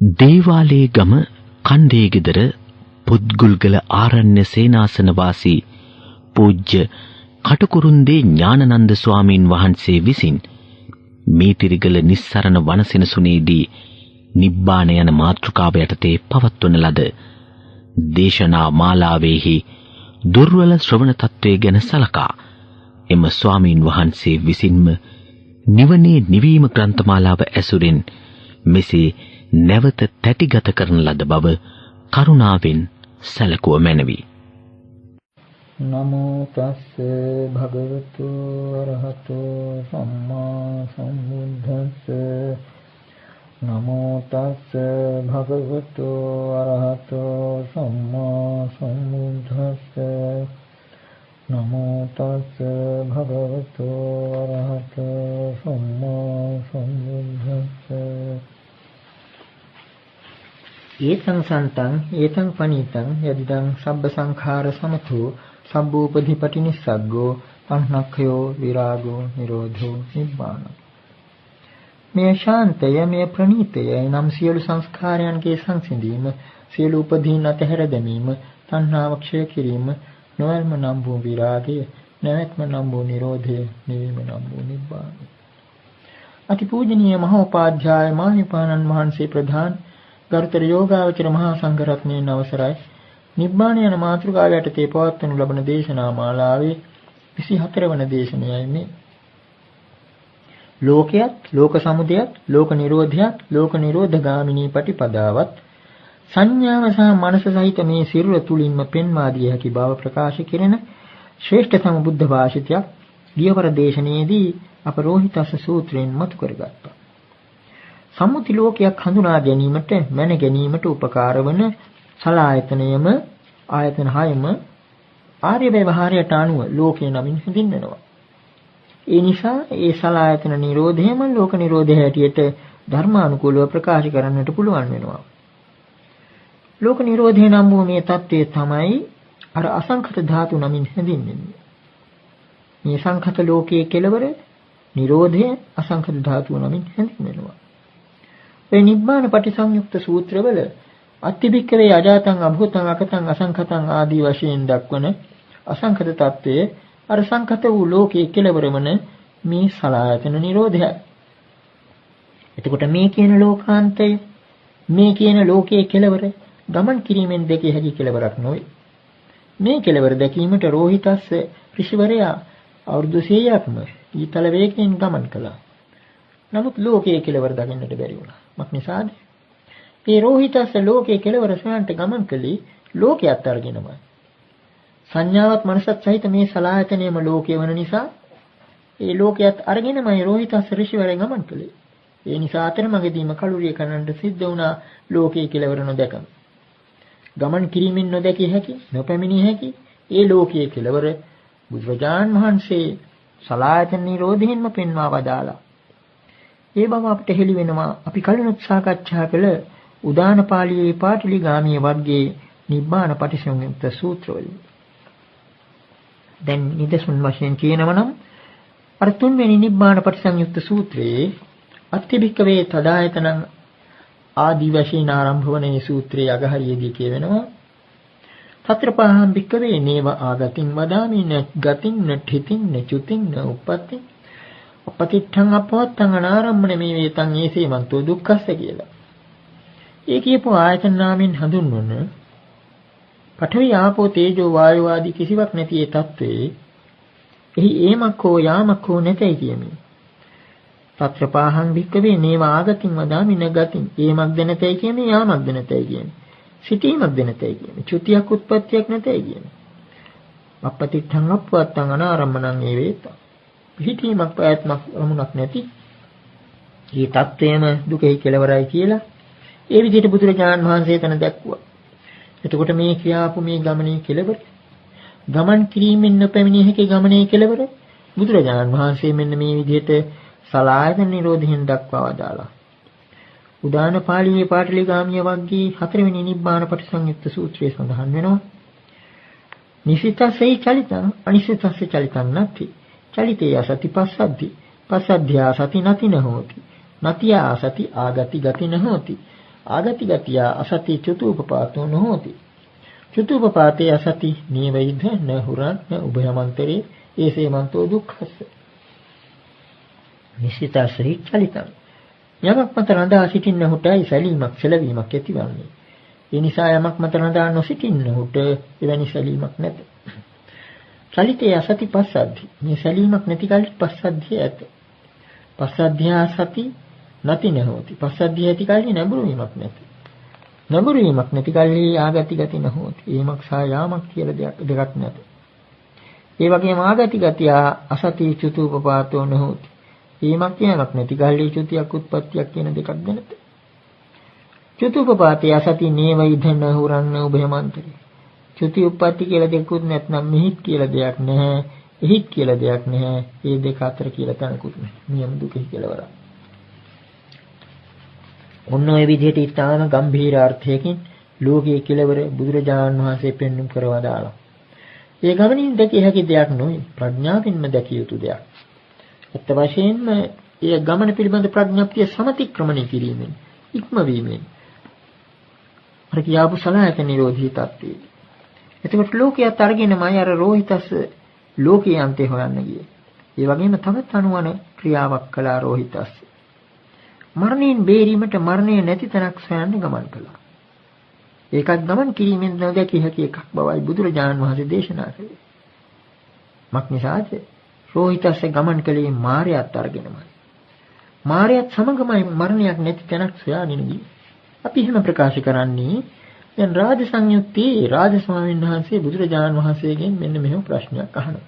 දේවාලේ ගම කණ්ඩේ ගෙදර පුත්ගුල්ගල ආරණ්‍ය සේනාසන වාසී පූජ්‍ය කටුකුරුන්දේ ඥානනන්ද ස්වාමීන් වහන්සේ විසින් මීතිරිගල නිස්සරණ වනසෙනසුනේදී නිබ්බාන යන මාතෘකාව යටතේ පවත්වන ලද දේශනා මාලාවේහි දුර්වල ශ්‍රවණ තත්වයේ ගැන සලකා එම ස්වාමීන් වහන්සේ විසින්ම නිවනේ නිවීම ග්‍රන්ථමාලාව ඇසුරින් මෙසේ නැවත තැටිගත කරන ලද බව කරුණාවෙන් සැලකුව මැනවි. නමෝ තස්ස භගවතු අරහතෝ සම්මා සම්බුද්දස්ස නමෝ තස්ස භගවතු අරහතෝ සම්මා සම්බුද්දස්ස නමෝ තස්ස භගවතු අරහතෝ සම්මා සම්බුද්දස්ස ඒතං සන්තං ඒතං පනීතං යදිදං සබ්බ සංඛාර සමතෝ සම්බෝපදීපටි නිස්සග්ගෝ අහ්නක්ඛයෝ විරාගෝ නිරෝධෝ නිබ්බාන. මේ ශාන්තය මේ ප්‍රණීතය නම් සියලු සංස්කාරයන්ගේ සංසිඳීම, සියලු උපදීන් අතහැර දැමීම, තණ්හාව ක්ෂය කිරීම, නොයල්ම නම් වූ විරාගය, නැවැත්ම නම් වූ නිරෝධය, නිවීම නම් වූ නිබ්බාන. අතිපූජනීය මහෝපාධ්‍යාය මාහිමිපාණන් වහන්සේ ප්‍රධාන ගරුතර යෝගාවචර මහා සංඝරත්නයන් අවසරයි. නිබ්බාන යන මාතෘකාව යටතේ පවත්වනු ලබන දේශනා මාලාවේ 24 වන දේශනයයි මේ. ලෝකයත්, ලෝක සමුදයත්, ලෝක නිරෝධයත්, ලෝක නිරෝධගාමිනී පටිපදාවත් සංඥාව සහ මනස සහිත මේ සිරුර තුලින්ම පෙන්වා දිය හැකි බව ප්‍රකාශ කෙරෙන ශ්‍රේෂ්ඨතම බුද්ධ භාෂිතයක් ගියවර දේශනාවේදී අප රෝහිතස්ස සූත්‍රයෙන් මතු කරගත්තා. සම්මුති ලෝකයක් හඳුනා ගැනීමට, මැන ගැනීමට උපකාර වන සලආයතනයම ආයතන 6ම ආර්ය ව්‍යවහාරයට අනුව ලෝකේ නමින් හැඳින්වෙනවා. ඒ නිසා ඒ සලආයතන නිරෝධයම ලෝක නිරෝධය හැටියට ධර්මානුකූලව ප්‍රකාශ කරන්නට පුළුවන් වෙනවා. ලෝක නිරෝධය නම් වූ මේ தත්ත්වය තමයි අර අසංඛත ධාතු නමින් හැඳින්වෙන්නේ. මේ සංඛත ලෝකයේ කෙලවර නිරෝධය අසංඛත ධාතු නමින් හැඳින්වෙනවා. ඒ නිබ්බාන පටිසංයුක්ත සූත්‍රවල අත්තිබික්කවේ අජාතං අභූතං අකතං අසංඛතං ආදී වශයෙන් දක්වන අසංඛත తත්වයේ අර සංඛත වූ ලෝකයේ කෙලවරමන මේ සලආයතන නිරෝධයයි. එතකොට මේ කියන ලෝකාන්තය, මේ කියන ලෝකයේ කෙලවර ගමන් කිරීමෙන් දැකිය හැකි කෙලවරක් නොවේ. මේ කෙලවර දැකීමට රෝහිතස්ස ඍෂිවරයා අවුරුදු 100ක්ම ඊතල වේගයෙන් ගමන් කළා. නමුත් ලෝකයේ කෙලවර දකින්නට බැරි වුණා. මක් නිසාද? මේ රෝහිතස්ස ලෝකයේ කෙලවර සොයන්ට ගමන් කළේ ලෝකයක් අරගෙනමයි. සංඥාවත් මනසත් සහිත මේ සලආයතනයම ලෝකය වන නිසා ඒ ලෝකයක් අරගෙනමයි රෝහිතස්ස ඍෂිවරයා ගමන් කළේ. ඒ නිසා අතරමඟදීම කලුරිය කරන්නට සිද්ධ වුණා ලෝකයේ කෙලවර නොදකම. ගමන් කිරීමෙන් නොදැකිය හැකි, නොපැමිණිය හැකි ඒ ලෝකයේ කෙලවර බුදුරජාන් වහන්සේ සලආයතන නිරෝධයෙන්ම පෙන්වා වදාලා. ඒ බව අපිට හෙළි වෙනවා අපි කලිනුත් සාකච්ඡා කළ උදාන පාළියේ පාටලි ගාමීය වර්ගයේ නිබ්බාන පටිසංයුක්ත සූත්‍රවලින්. දැන් නිදසුන් වශයෙන් කියනවා නම් අර තුන්වෙනි නිබ්බාන පටිසංයුක්ත සූත්‍රයේ අත්තිබික්කවේ තදායතනං ආදී වශයෙන් ආරම්භ වන මේ සූත්‍රයේ අගහරියේදී කියවෙනවා తත්‍රපහං බික්කවේ නේව ආගතින් වදාමි න ගතින් න ඨිතින් න චුතින් න උප්පත්ති අපතිත්තං අපවත්තං අනාරම්මන මේ වේතං ඒසේමන්තෝ දුක්ඛස්ස කියලා. ඒ කියපු ආයතන නාමයෙන් හඳුන්වන පඨවි ආපෝ තේජෝ වායෝ ආදී කිසිවක් නැති ඒ తත්වයේ එහි ඒමක් හෝ යාමක් හෝ නැතයි කියමින් తත්‍රපාහං භික්කවේ නේව ආගතින් වදාමි න ගතින් ඒමක්ද නැතයි කියමින් යාමක්ද නැතයි කියමින් සිටීමක්ද නැතයි කියමින් චුතියක් උත්පත්තියක් නැතයි කියමින් අපතිත්තං අපවත්තං අනාරම්මනං ඒ වේතං පිහිටීමක් ප්‍රයත්නක් වමුණක් නැති මේ தත්වයම දුකෙහි කෙලවරයි කියලා ඒ විදිහට බුදුරජාණන් වහන්සේ තන දැක්වුවා. එතකොට මේ ක්‍රියාපු මේ ගමනේ කෙලවර, ගමන් කිරීමෙන් නොපැමිණිය හැකි ගමනේ කෙලවර බුදුරජාණන් වහන්සේ මෙන්න මේ විදිහට සලආයතන නිරෝධයෙන් දක්වා වදාලා. උදාන පාළියේ පාටලි ගාමීය වර්ගයේ 4 වෙනි නිබ්බාන පටිසංයුක්ත සූත්‍රයේ සඳහන් වෙනවා. නිසිතසේ චලිතං අනිසිතසේ චලිතං නැති. චලිතේ සති පස්සද්ධි පස්සද්ධ්‍යා සති නති නහෝති නතියා සති ආගති ගති නහෝති ආගති ගතිය අසති චතුපපාතෝ නොහෝති. චතුපපාතේ අසති නීවෛධ න හුරන් න උභයමන්තරේ ඒසේමන්තෝ දුක්ඛස්ස. නිසිතසෙහි චලිතං. යමක් මත රඳා සිටින්නහුටයි සැලීමක් සැලවීමක් ඇතිවන්නේ. ඒ නිසා යමක් මත රඳා නොසිටින්නහුට එවැනි සැලීමක් නැත. චලිතේ අසති පස්සද්ධි. මේ සැලීමක් නැති කල්හි පස්සද්ධිය ඇත. පස්සද්ධිය සති නැති නොහොති. පස්සද්ධිය ඇති කල්හි නැඹුරු වීමක් නැත. නැඹුරු වීමක් නැති කල්හි ආගති ගති නොහොති. ඒමක් සහ යාමක් කියලා දෙකක් නැත. ඒ වගේම ආගති ගතිය අසති චතුපපාතෝ නොහොති. ඒමක් යමක් නැති කල්හි චුතියක් උත්පත්තියක් කියන දෙකක් දැනත. චතුපපාතේ අසති නේවෛධන හුරන්න උභයමන්තරේ. චුති උප්පත්ති කියලා දෙකුත් නැත්නම් මිහිත් කියලා දෙයක් නැහැ. එහිත් කියලා දෙයක් නැහැ. මේ දෙක අතර කියලා තනකුත් නැහැ. නියම දුකයි කියලා වරක්. ඔන්න ඔය විදිහට ඊටාම ගම්භීර අර්ථයකින් ලෝකයේ කෙලවර බුදුරජාණන් වහන්සේ පෙන්වුම් කරවා දාලා. ඒ ගමනින් දැකිය හැකි දෙයක් නොවේ. ප්‍රඥාවෙන්ම දැකිය යුතු දෙයක්. අත් වශයෙන්ම ඒ ගමන පිළිබඳ ප්‍රඥාප්තිය සමතික්‍රමණය කිරීමෙන් ඉක්මවීමෙන් අර කියාපු සලආයත නිරෝධී තත්ත්වයේ. එතකොට ලෝකයට අරගෙනමයි අර රෝහිතස් ලෝකයේ අන්තේ හොයන්න ගියේ. ඒ වගේම තවත් අනුවන ක්‍රියාවක් කළා රෝහිතස්. මරණයෙන් බේරීමට මරණය නැති තැනක් සොයන්න ගමන් කළා. ඒකත් ගමන් කිරීමෙන් නොදැකිය හැකි එකක් බවයි බුදුරජාණන් වහන්සේ දේශනා කළේ. මක්නිසාද රෝහිතස් ගමන් කළේ මායයත් අරගෙනමයි. මායයත් සමගමයි මරණයක් නැති තැනක් සොයාගෙන ගියේ. අපි එහෙම ප්‍රකාශ කරන්නේ දැන් රාජ සංයුත්තේ රාජ ස්වාමීන් වහන්සේ බුදුරජාණන් වහන්සේගෙන් මෙන්න මෙහෙම ප්‍රශ්නයක් අහනවා.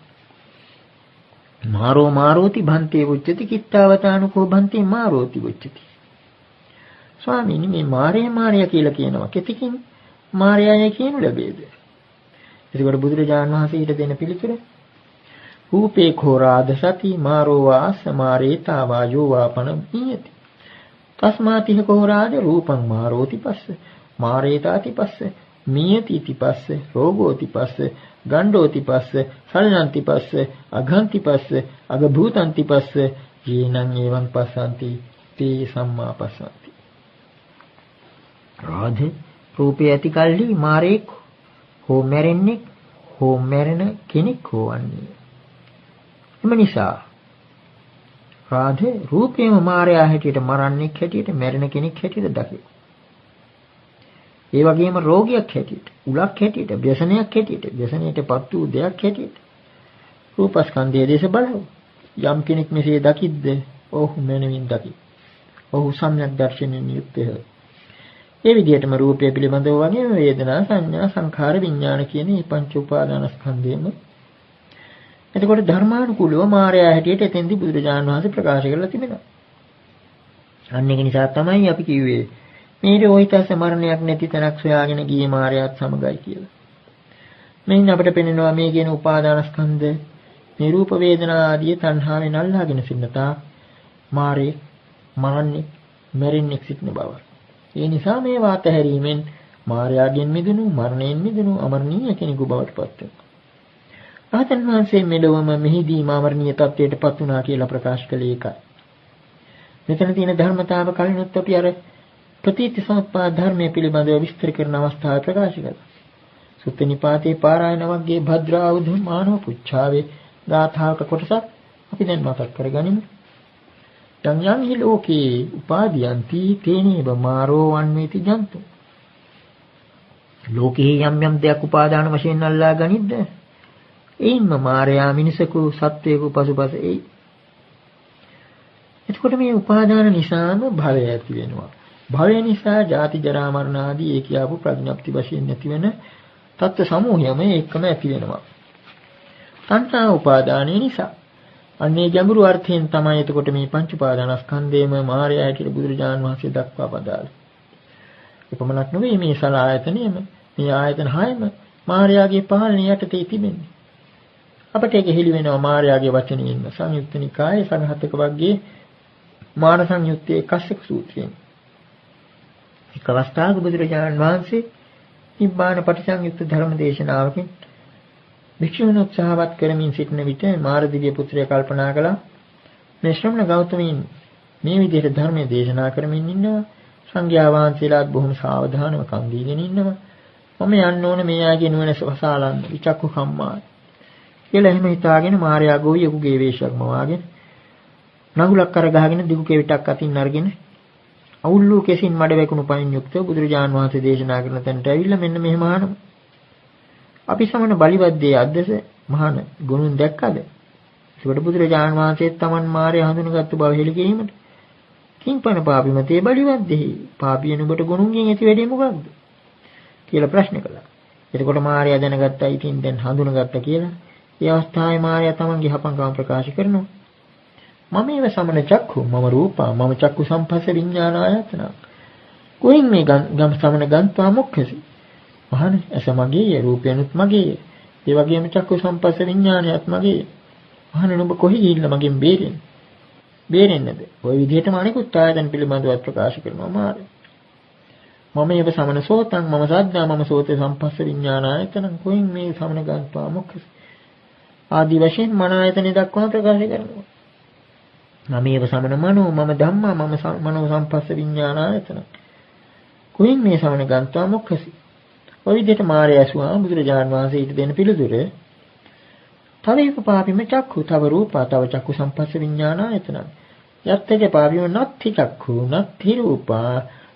මාරෝ මාරෝති භන්තේ උච්චති කිත්තාවතානුකෝ භන්තේ මාරෝති උච්චති. ස්වාමීනි මේ මාරය කියලා කියනවා කෙතකින් මාරයය කියනු ලැබේද? එතකොට බුදුරජාණන් වහන්සේ ඊට දෙන පිළිතුර රූපේ khorāda sati මාරෝ වා සමාරේතා වායෝ වාපන නියති. තස්මාතිහ khorāda රූපං මාරෝති පස්ස මාරේතාති පස්ස මියතිති පස්ස රෝගෝති පස්ස ගණ්ඩෝති පස්ස සලනන්ති පස්ස අඝන්ති පස්ස අගභූතන්ති පස්ස යේනං එවං පස්සන්ති තේ සම්මා පස්සන්ති. රාධ රූපේ ඇති කල්හි මාරේක් හෝ මැරෙන්නේ හෝ මැරෙන කෙනෙක් හොවන්නේ. එම නිසා රාධ රූපේම මාරයා හැටියට මරන්නෙක් හැටියට මැරෙන කෙනෙක් හැටියට දකි. ඒ වගේම රෝගියක් හැටියට, උලක් හැටියට, ව්‍යසනයක් හැටියට, ව්‍යසනයටපත් වූ දෙයක් හැටියට රූපස්කන්ධයේ දේශ බලව. යම් කෙනෙක් මෙසේ දකිද්ද, ඔහු මනමින් දකි. ඔහු සම්‍යක් දර්ශනයෙන් යුක්තය. ඒ විදිහටම රූපය පිළිබඳව වගේම වේදනා, සංඥා, සංඛාර, විඥාන කියන මේ පංච උපාදානස්කන්ධයම එතකොට ධර්මානුකූලව මායя හැටියට එතෙන්දී බුදුරජාණන් වහන්සේ ප්‍රකාශ කරලා තිබෙනවා. අන්න ඒක නිසා තමයි අපි කිව්වේ මේ රෝහිතස මරණයක් නැති තැනක් සොයාගෙන ගියේ මායයත් සමගයි කියලා. මෙන්න අපිට පෙනෙනවා මේ කියන උපාදානස්කන්ධ මේ රූප වේදනා ආදී තණ්හාවෙන් අල්ලාගෙන සිටිනතා මාරේ මරන්නේ මැරෙන්නේ සිටින බව. ඒ නිසා මේ වාත හැරීමෙන් මායාගෙන් මිදුණු මරණයෙන් මිදුණු අමරණීය කෙනෙකු බවට පත් වෙනවා. රහතන් වහන්සේ මෙලොවම මෙහිදී මාමරණීය තත්ත්වයට පත් වුණා කියලා ප්‍රකාශ කළේ ඒකයි. මෙතන තියෙන ධර්මතාව කලිනුත් අපි අර ප්‍රතිසම්පාද ධර්මයේ පිළිබඳව විස්තර කරන අවස්ථාවේ ප්‍රකාශ කළා. සුත්ත නිපාතේ පාරායන වර්ගයේ භද්‍රාවුධ මානව පුච්ඡාවේ ගාථාවක කොටසක් අපි දැන් මතක් කරගනිමු. යම් යම් හි ලෝකේ උපාදීයන්ති තේනේව මාරෝ වන්වේති ජන්තු. ලෝකේ යම් යම් දෙයක් උපාදාන වශයෙන් අල්ලා ගනිද්ද එයින්ම මාරයා මිනිසකු සත්වයකු පසුපස එයි. එතකොට මේ උපාදාන නිසාම භවය ඇති වෙනවා. භවය නිසා ජාති ජරා මරණ ආදී ඒ කියාපු ප්‍රඥප්ති වශයෙන් නැති වෙන තත්ත්ව සමූහයම එකම ඇති වෙනවා. තණ්හා උපාදානයේ නිසා අන්නේ ගැඹුරු අර්ථයෙන් තමයි එතකොට මේ පංච උපාදානස්කන්ධයම මායя කියලා බුදුරජාණන් වහන්සේ දක්වා වදාළේ. එපමණක් නෙවෙයි මේ සලආයතනෙම මේ ආයතන හයම මායාගේ පාලනය යටතේ තිබෙන්නේ. අපට ඒක හෙළි වෙනවා මායාගේ වචනයෙන්ම සංයුක්ත නිකායේ සංහතක වර්ගයේ මාන සංයුත්තේ කස්සක සූත්‍රයෙන්. එක් අවස්ථාවක බුදුරජාණන් වහන්සේ නිබ්බාන පටිසංයුක්ත ධර්ම දේශනාවකින් භික්ෂුන් උත්සාහවත් කරමින් සිටින විට මාරදිව්‍ය පුත්‍රය කල්පනා කළා මේ ශ්‍රමණ ගෞතමීන් මේ විදිහට ධර්මයේ දේශනා කරමින් ඉන්නවා සංඝයා වහන්සේලාත් බොහොම සාවධානව කන් දීගෙන ඉන්නවා. මම යන්න ඕන මේ ආගේ නුවණ වසාලන්න විචක්කු කම්මා කියලා එහෙම හිතාගෙන මාර්යා ගෝවියෙකුගේ වේශයක් මවාගෙන නගුලක් අර ගහගෙන දිගු කෙවිතක් අතින් අරගෙන අවුල්ලු කෙසින් මඩ වැකුණු පයින් යුක්තව බුදුරජාන් වහන්සේ දේශනා කරන තැනට ඇවිල්ලා මෙන්න මෙහෙම අහනවා. අපි සමන බලිවද්දේ අද්දස මහාන ගුණුන් දැක්කද? ඒකට බුදුරජාන් වහන්සේ තමන් මාර්යා හඳුනගත්තු බව හෙළි කිරීමට කිංපන පාපිමතේ බලිවද්දේ පාපිය නුඹට ගුණුන්ගෙන් ඇති වැඩේ මොකක්ද? කියලා ප්‍රශ්න කළා. එතකොට මාර්යා දැනගත්තා ඉතින් දැන් හඳුනගත්තා කියලා. ඒ අවස්ථාවේ මාර්යා තමන්ගේ හපංකම ප්‍රකාශ කරනවා. මම ඒව සමන චක්ඛු මම රූපා මම චක්ඛු සම්පස්ස විඥාන ආයතන. කොයින් මේ ගම් සමන ගන්තා මොක්කසි. මහණේ ඇස මගේ රූපයනුත් මගේ. ඒ වගේම චක්ඛු සම්පස්ස විඥානයත් මගේ. මහණේ නුඹ කොහි ගිහිල්ලා මගෙන් බේරෙන්නේ? බේරෙන්නේද? ওই විදිහටම අනිකුත් ආයතන පිළිබඳව ප්‍රකාශ කරනවා මාර්යා. මම ඒව සමන සෝතං මම සද්දා මම සෝතේ සම්පස්ස විඥාන ආයතන කොයින් මේ සමන ගන්තා මොක්කසි. ආදි වශයෙන් මන ආයතනෙ දක්වා ප්‍රකාශ කරනවා. නමේව සමන මනෝ මම ධම්මා මම මනෝ සම්පස්ස විඥාන ආයතන. කොයින් මේ සමන ගන්තා මොක්කසි. ඔය විදිහට මාර්යා ඇසුවා බුදුරජාණන් වහන්සේ ඊට දෙන පිළිතුර. තවේක පාපිම චක්ඛු තව රූපා තව චක්ඛු සම්පස්ස විඥාන ආයතන. යත්තේ පාපිම නත්ති චක්ඛු නත්ති රූපා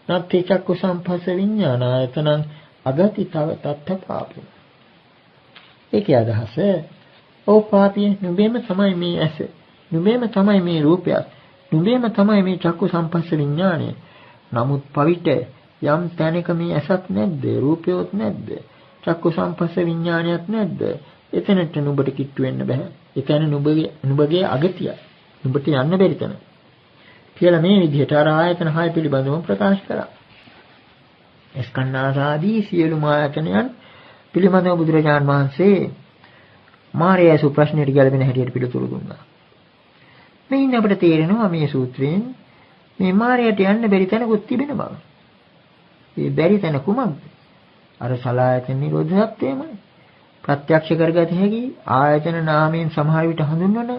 නත්ති චක්ඛු සම්පස්ස විඥාන ආයතන අගති තව තත්ත පාපිම. ඒකේ අදහස ඕ පාපිය නුඹෙම තමයි මේ ඇස නුඹේම තමයි මේ රූපයත් නුඹේම තමයි මේ චක්කු සම්පස්ස විඥාණය. නමුත් පවිට යම් තැනක මේ ඇසක් නැද්ද රූපයොත් නැද්ද චක්කු සම්පස්ස විඥාණයක් නැද්ද එතනට නුඹට කිට්ටු වෙන්න බෑ. ඒ කියන්නේ නුඹගේ අගතිය නුඹට යන්න බැරි තැන කියලා මේ විදිහට අර ආයතන 6 පිළිබඳව ප්‍රකාශ කරා. ස්කන්ධාසාදී සියලුම ආයතනයන් පිළිබඳව බුදුරජාණන් වහන්සේ මාර්යාසු ප්‍රශ්නෙට ගැලපෙන හැටියට පිළිතුරු දුන්නා. මෙයින් අපිට තේරෙනවා මේ සූත්‍රයෙන් මේ මාර්යාට යන්න බැරි තැනකුත් තිබෙන බව. මේ බැරි තැන කුමක්ද? අර සලආයතන නිරෝධයත්වයමයි. ප්‍රත්‍යක්ෂ කරගත හැකි ආයතන නාමයෙන් සමහර විට හඳුන්වන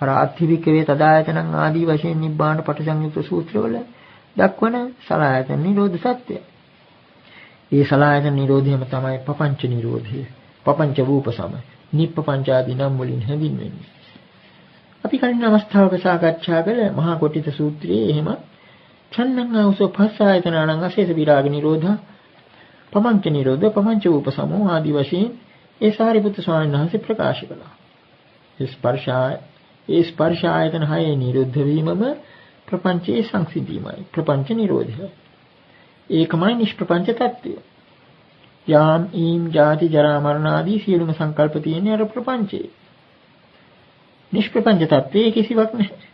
අර අත්ථිවිකවේ තදායතනං ආදී වශයෙන් නිබ්බාන පටිසංයුක්ත සූත්‍රවල දක්වන සලආයතන නිරෝධ සත්‍යය. මේ සලආයතන නිරෝධයම තමයි පపంచ නිරෝධය. පపంచ රූප සම නිප්පපංච ආදී නම් වලින් හැඳින්වෙන්නේ. අපි කලින් අවස්ථාවක සාකච්ඡා කළ මහා කොටිත සූත්‍රයේ එහෙම ඡන්නං ආවසෝ පස්ස ආයතනං අශේෂ විරාග නිරෝධ පමංච නිරෝධ පමංච උපසමෝ ආදී වශයෙන් ඒ සාරිපුත්‍ර ස්වාමීන් වහන්සේ ප්‍රකාශ කළා. ඒ ස්පර්ශ ආයතන 6 නිරුද්ධ වීමම ප්‍රපංචයේ සංසිඳීමයි. ප්‍රපංච නිරෝධය. ඒකමයි නිෂ්ප්‍රපංච තත්ත්වය. යාම් ඊම් ජාති ජරා මරණ ආදී සියලුම සංකල්ප තියෙන අර ප්‍රපංචයේ. නිෂ්ප්‍රපංච තත්ත්වයේ කිසිවක් නැහැ.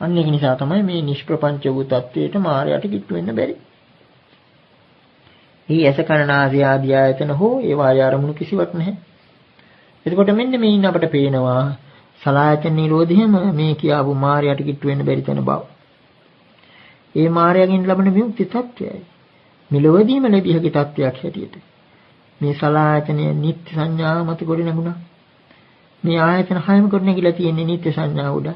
අන්න ඒක නිසා තමයි මේ නිෂ්ප්‍රපංච වූ තත්ත්වයට මායයට කිට්ටු වෙන්න බැරි. මේ ඇස කන නාසය ආදී ආයතන හෝ ඒවා ආරමුණු කිසිවක් නැහැ. එතකොට මෙන්න මේින් අපට පේනවා සලආයතන නිරෝධයම මේ කියාවු මායයට කිට්ටු වෙන්න බැරි තැන බව. ඒ මායයෙන් ලබන විමුක්ති තත්ත්වයයි. මෙලොවදීම ලැබිය හැකි තත්ත්වයක් හැටියට. මේ සලආයතනය නිත්‍ය සංඥාව මත ගොඩ නැගුණා. මේ ආයතන 6ම ගොඩ නැගිලා තියෙන්නේ නිත්‍ය සංඥාව උඩ.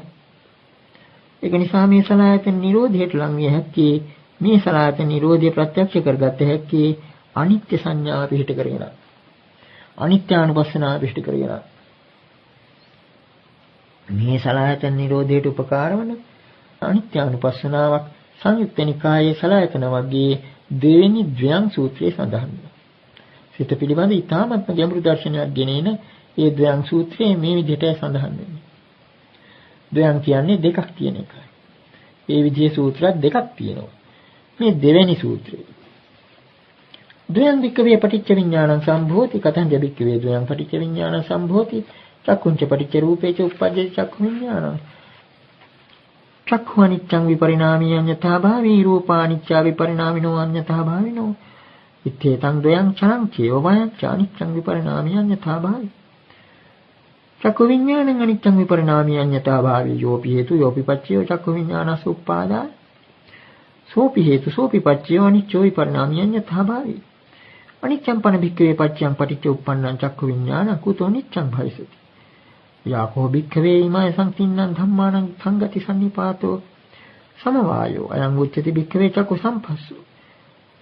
ඒක නිසා මේ සලආයතන නිරෝධයට ලං විය හැක්කේ මේ සලආයතන නිරෝධය ප්‍රත්‍යක්ෂ කරගත්ත හැක්කේ අනිත්‍ය සංඥාව පිහිට කරගෙන. අනිත්‍යානුපස්සනාව පිහිට කරගෙන. මේ සලආයතන නිරෝධයට උපකාර වන අනිත්‍යානුපස්සනාවක් සංයුක්ත නිකායේ සලආයතන වර්ගයේ දෙවෙනි ද්වයං සූත්‍රයේ සඳහන් වෙනවා. සිත පිළිබඳ ඊ타මත්ම ගැඹුරු දර්ශනයක් ගෙනෙන ඒ ද්වයං සූත්‍රයේ මේ විදිහටයි සඳහන් වෙන්නේ. ද්වයං කියන්නේ දෙකක් තියෙන එකයි. ඒ විදිහේ සූත්‍රයක් දෙකක් තියෙනවා. මේ දෙවෙනි සූත්‍රය. ද්වයං වික්කවේ පටිච්ච විඥානං සම්භෝති කතං ජබික්කවේ ද්වයං පටිච්ච විඥානං සම්භෝති චක්කුංච පටිච්ච රූපේච උප්පජ්ජති චක්ඛු විඥානං චක්ඛු අනිච්ඡං විපරිණාමී අඤ්ඤතා භාවී රූපා අනිච්චා විපරිණාමිනෝ අඤ්ඤතා භාවිනෝ ඉත්තේතං ද්වයං චරං චේව වයං අනිච්ඡං විපරිණාමී අඤ්ඤතා භාවී චක්ඛු විඥානං අනිච්ඡං විපරිණාමී අඤ්ඤතා භාවී යෝපි හේතු යෝපි පච්චයෝ චක්ඛු විඥානස් උප්පාදා සෝපි හේතු සෝපි පච්චයෝ අනිච්චෝ විපරිණාමී අඤ්ඤතා භාවී අනිච්ඡං පන භික්ඛවේ පච්චයං පටිච්ච උප්පන්නං චක්ඛු විඥානං කුතෝ නිච්ඡං භවිසති යාකෝ භික්ඛවේ ීමය සංකින්නං ධම්මානං සංගති සම්නිපාතෝ සමවායෝ අයං උච්චති භික්ඛවේ චක්කු සම්පස්සෝ.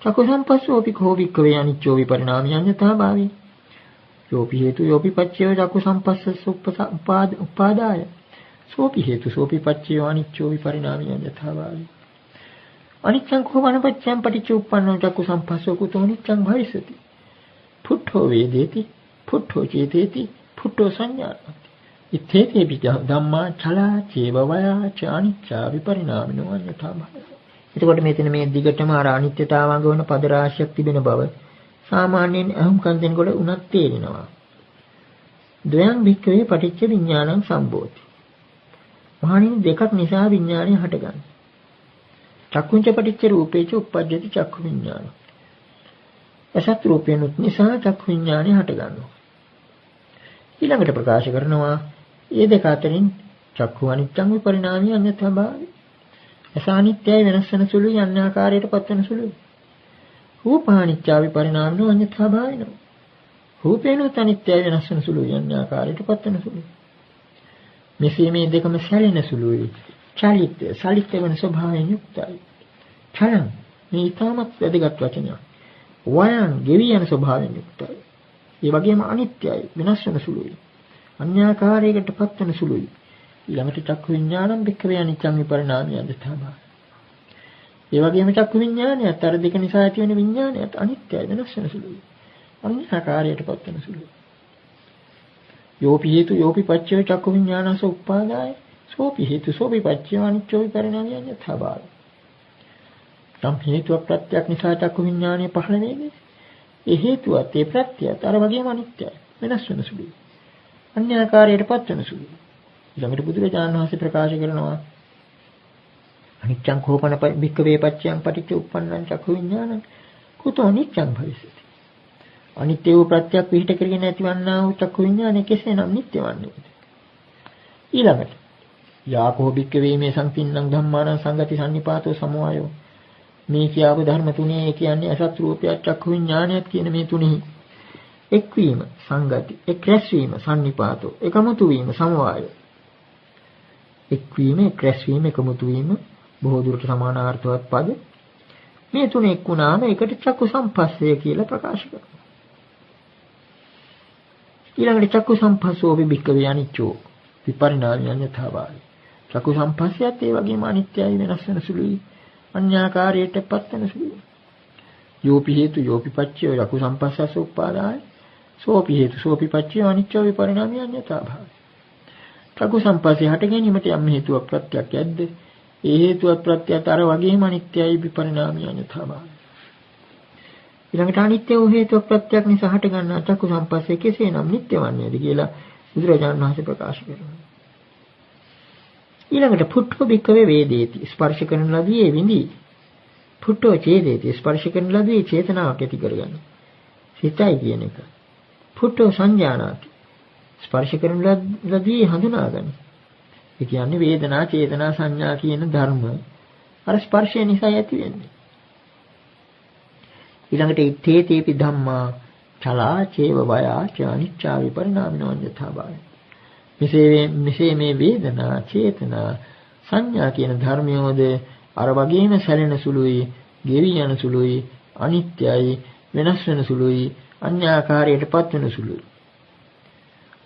චක්කු සම්පස්සෝපි කෝ භික්ඛවේ අනිච්චෝ විපරිණාමී අඤ්ඤතා භාවේ. යෝපි හේතු යෝපි පච්චයෝ චක්කු සම්පස්සස්ස උපාදාය. සෝපි හේතු සෝපි පච්චයෝ අනිච්චෝ විපරිණාමී අඤ්ඤතා භාවේ. අනිච්ඡං කෝපන පච්චයන් පටිච්චුප්පන්නෝ චක්කු සම්පස්සෝ කුතෝ අනිච්ඡං භවිසති. පුට්ඨෝ වේදේති පුට්ඨෝ චේතේති පුට්ඨෝ සංඥාති. ඉත්තේති පිට ධම්මා චලා චේව වයා ච අනිච්චා විපරිණාමිනෝ අඤ්ඤතා භාවය. එතකොට මෙතන මේ දිගටම අර අනිත්‍යතාවංග වන පද රාශියක් තිබෙන බව සාමාන්‍යයෙන් අහුම්කම් දෙනකොට උනත් තේරෙනවා. ද්වයං භික්ඛවේ පටිච්ච විඥානං සම්භෝති. මහණෙනි දෙකක් නිසා විඥානය හටගන්නේ. චක්කුංච පටිච්ච රූපේච උප්පජ්ජති චක්ඛු විඥාන. අසත් රූපේනුත් නිසා චක්ඛු විඥානය හටගන්නවා. ඊළඟට ප්‍රකාශ කරනවා මේ දෙක අතරින් චක්ඛු අනිත්‍යං විපරිණාමී අඤ්ඤතා භාවය. අසානිත්‍යය වෙනස් වෙන සුළුයි අන්‍යාකාරයට පත්වන සුළුයි. රූප අනිත්‍ය විපරිණාමනෝ අඤ්ඤතා භාවිනෝ. රූපේනුත් අනිත්‍යය වෙනස් වෙන සුළුයි අන්‍යාකාරයට පත්වන සුළුයි. මෙසේ මේ දෙකම සැලෙන සුළුයි. සලිත වෙන ස්වභාවයෙන් යුක්තයි. චලං මේ ඊටමත් වැදගත් වචනයක්. වයං ගෙවි යන ස්වභාවයෙන් යුක්තයි. ඒ වගේම අනිත්‍යයි වෙනස් වෙන සුළුයි. අන්‍යාකාරයකට පත්වන සුළුයි. ඊළඟට චක්කු විඥානම් භික්ඛවේ අනිච්චං විපරිණාමී අඤ්ඤතා භාවය. ඒ වගේම චක්කු විඥානයත් අර දෙක නිසා ඇති වෙන විඥානයත් අනිත්‍යයි වෙනස් වෙන සුළුයි. අන්‍යාකාරයට පත්වන සුළුයි. යෝපි හේතු යෝපි පච්චය චක්කු විඥානස උපාදාය. සෝපි හේතු සෝපි පච්චය අනිච්චෝ විපරිණාමී අඤ්ඤතා භාවය. තම් හේතුවක් ප්‍රත්‍යක් නිසා චක්කු විඥානය පහළ වෙන්නේ. ඒ හේතුවත් ඒ ප්‍රත්‍යයත් අර වගේම අනිත්‍යයි වෙනස් වෙන සුළුයි. අන්‍යාකාරයට පත්වන සුළුයි. ඊළඟට බුදුරජාණන් වහන්සේ ප්‍රකාශ කරනවා අනිච්ඡං කෝපන භික්ඛවේ පච්චයන් පටිච්ච උප්පන්නං චක්ඛු විඥානං කුතෝ අනිච්ඡං භවිසති. අනිත්‍ය වූ ප්‍රත්‍යක් පිහිට කරගෙන ඇතිවන්නා වූ චක්ඛු විඥානය කෙසේනම් නිට්ටය වන්නේද? ඊළඟට යාකෝ භික්ඛවේ මේ සංකින්නම් ධම්මානං සංගති සම්නිපාතෝ සමෝයෝ. මේ කියාපු ධර්ම තුනේ කියන්නේ අසත් රූපයක් චක්ඛු විඥානයත් කියන මේ තුනෙහි එක්වීම සංගති එක්රැස්වීම සම්නිපාතෝ එකමුතු වීම සමவாயය. එක්වීම එක්රැස්වීම එකමුතු වීම බොහෝ දුරට සමානාර්ථවත් පද. මේ තුන එක්ුණාම ඒකට චක්කු සම්පස්සය කියලා ප්‍රකාශ කරනවා. ඊළඟට චක්කු සම්පස්සෝ විභික්ඛවේ අනිච්චෝ විපරිණාමී අඤ්ඤතා භාවය. චක්කු සම්පස්සයත් ඒ වගේම අනිත්‍යයි වෙනස් වෙන සුළුයි අන්‍යාකාරයට පත්වන සුළුයි. යෝපි හේතු යෝපි පච්චය චක්කු සම්පස්සස උපාදාය. සෝපි හේතු සෝපි පච්චය අනිච්චෝ විපරිණාමී අඤ්ඤතා භාවය. චක්කු සම්පස්සේ හට ගැනීමට යම් හේතුවක් ප්‍රත්‍යක් ඇද්ද? ඒ හේතුවත් ප්‍රත්‍යයත් අර වගේම අනිත්‍යයි විපරිණාමී අඤ්ඤතා භාවය. ඊළඟට අනිත්‍ය වූ හේතුවක් ප්‍රත්‍යක් නිසා හට ගන්නා චක්කු සම්පස්සේ කෙසේනම් නිට්ටය වන්නේද කියලා බුදුරජාණන් වහන්සේ ප්‍රකාශ කරනවා. ඊළඟට පුට්ඨෝ භික්ඛවේ වේදේති ස්පර්ශ කරන ලදී විඳී. පුට්ඨෝ චේදේති ස්පර්ශ කරන ලදී චේතනාවක් ඇති කරගන්න. සිතයි කියන එක. පුට්ඨෝ සංජානාති ස්පර්ශ කරන ලදී හඳුනාගන්න. ඒ කියන්නේ වේදනා චේතනා සංඥා කියන ධර්ම අර ස්පර්ශය නිසා ඇති වෙන්නේ. ඊළඟට ඉත්තේතේපි ධම්මා චලා චේව වයා ච අනිච්චා විපරිණාමිනෝ අඤ්ඤතා භාවය. මෙසේ මේ වේදනා චේතනා සංඥා කියන ධර්මයෝද අර වගේම සැලෙන සුළුයි, ගෙවි යන සුළුයි, අනිත්‍යයි, වෙනස් වෙන සුළුයි, අන්‍යාකාරයට පත්වෙන සුළුයි.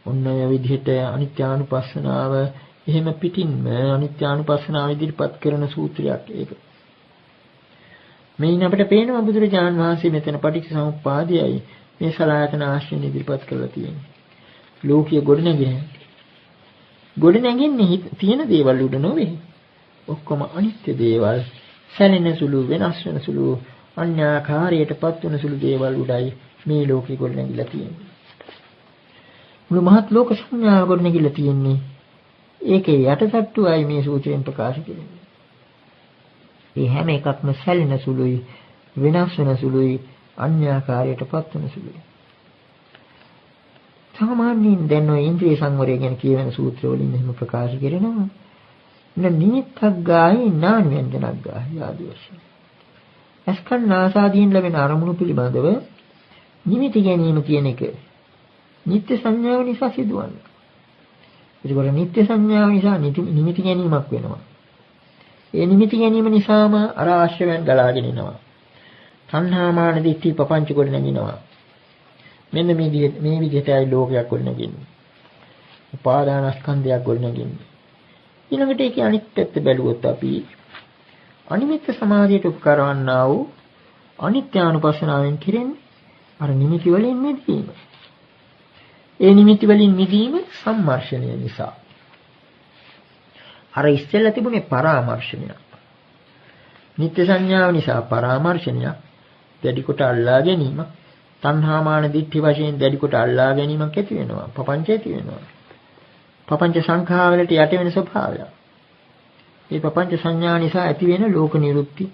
ඔන්න ඔය විදිහට අනිත්‍යානුපස්සනාව එහෙම පිටින්ම අනිත්‍යානුපස්සනාව ඉදිරිපත් කරන සූත්‍රයක් ඒක. මේන් අපිට පේනවා බුදුරජාණන් වහන්සේ මෙතන පටිච්චසමුප්පාදයයි මේ සලආයතන ආශ්‍රයෙන් ඉදිරිපත් කරලා තියෙන්නේ. ලෝකීය ගොඩනැගෙන්නේ තියෙන දේවල් උඩ නොවේ. ඔක්කොම අනිත්‍ය දේවල්, සැලෙන සුළු, වෙනස් වෙන සුළු, අන්‍යාකාරයට පත්වන සුළු දේවල් උඩයි මේ ලෝකෙ ගොඩනැගිලා තියෙන්නේ. මුළු මහත් ලෝක සංඥාව ගොඩනැගිලා තියෙන්නේ. ඒකේ යටටට්ටුවයි මේ සූත්‍රයෙන් ප්‍රකාශ කෙරෙන්නේ. මේ හැම එකක්ම සැලෙන සුළුයි, වෙනස් වෙන සුළුයි, අන්‍යාකාරයට පත්වන සුළුයි. සාමාන්‍යයෙන් දැන් ඔය ඉන්ද්‍රිය සංවරය ගැන කියවෙන සූත්‍ර වලින් එහෙම ප්‍රකාශ කරනවා. නිමිත්තක් ගායි නානව්‍යංජනක් ගායි ආදී වශයෙන්. අස්කන්නාසාදීන් ලැබෙන අරමුණු පිළිබඳව නිමිති ගැනීම කියන එක නිත්‍ය සංඥාව නිසා සිදුවන්නේ. ඒකවල නිත්‍ය සංඥාව නිසා නිමිති ගැනීමක් වෙනවා. ඒ නිමිති ගැනීම නිසාම අර ආශ්‍රවයන් ගලාගෙන එනවා. තණ්හා මාන දිට්ඨි පపంచ කොට නැගිනවා. මෙන්න මේ විදිහටයි ලෝකයක් කොට නැගින්නේ. උපාදානස්කන්ධයක් කොට නැගින්නේ. ඊළඟට ඒකේ අනිත් පැත්ත බැලුවොත් අපි අනිමිත්ත සමාධියට උපකාර වන්නා වූ අනිත්‍යානුපස්සනාවෙන් කිරෙන්නේ අර නිමිති වලින් මිදීම. ඒ නිමිති වලින් මිදීම සම්මර්ෂණය නිසා. අර ඉස්සෙල්ලා තිබුණේ පරාමර්ශනයක්. නිත්‍ය සංඥාව නිසා පරාමර්ශනයක් දැඩි කොට අල්ලා ගැනීම, තණ්හා මාන දිට්ඨි වශයෙන් දැඩි කොට අල්ලා ගැනීමක් ඇති වෙනවා. පపంచ ඇති වෙනවා. පపంచ සංඛාවලට යට වෙන ස්වභාවයක්. මේ පపంచ සංඥා නිසා ඇති වෙන ලෝක නිරුක්ති,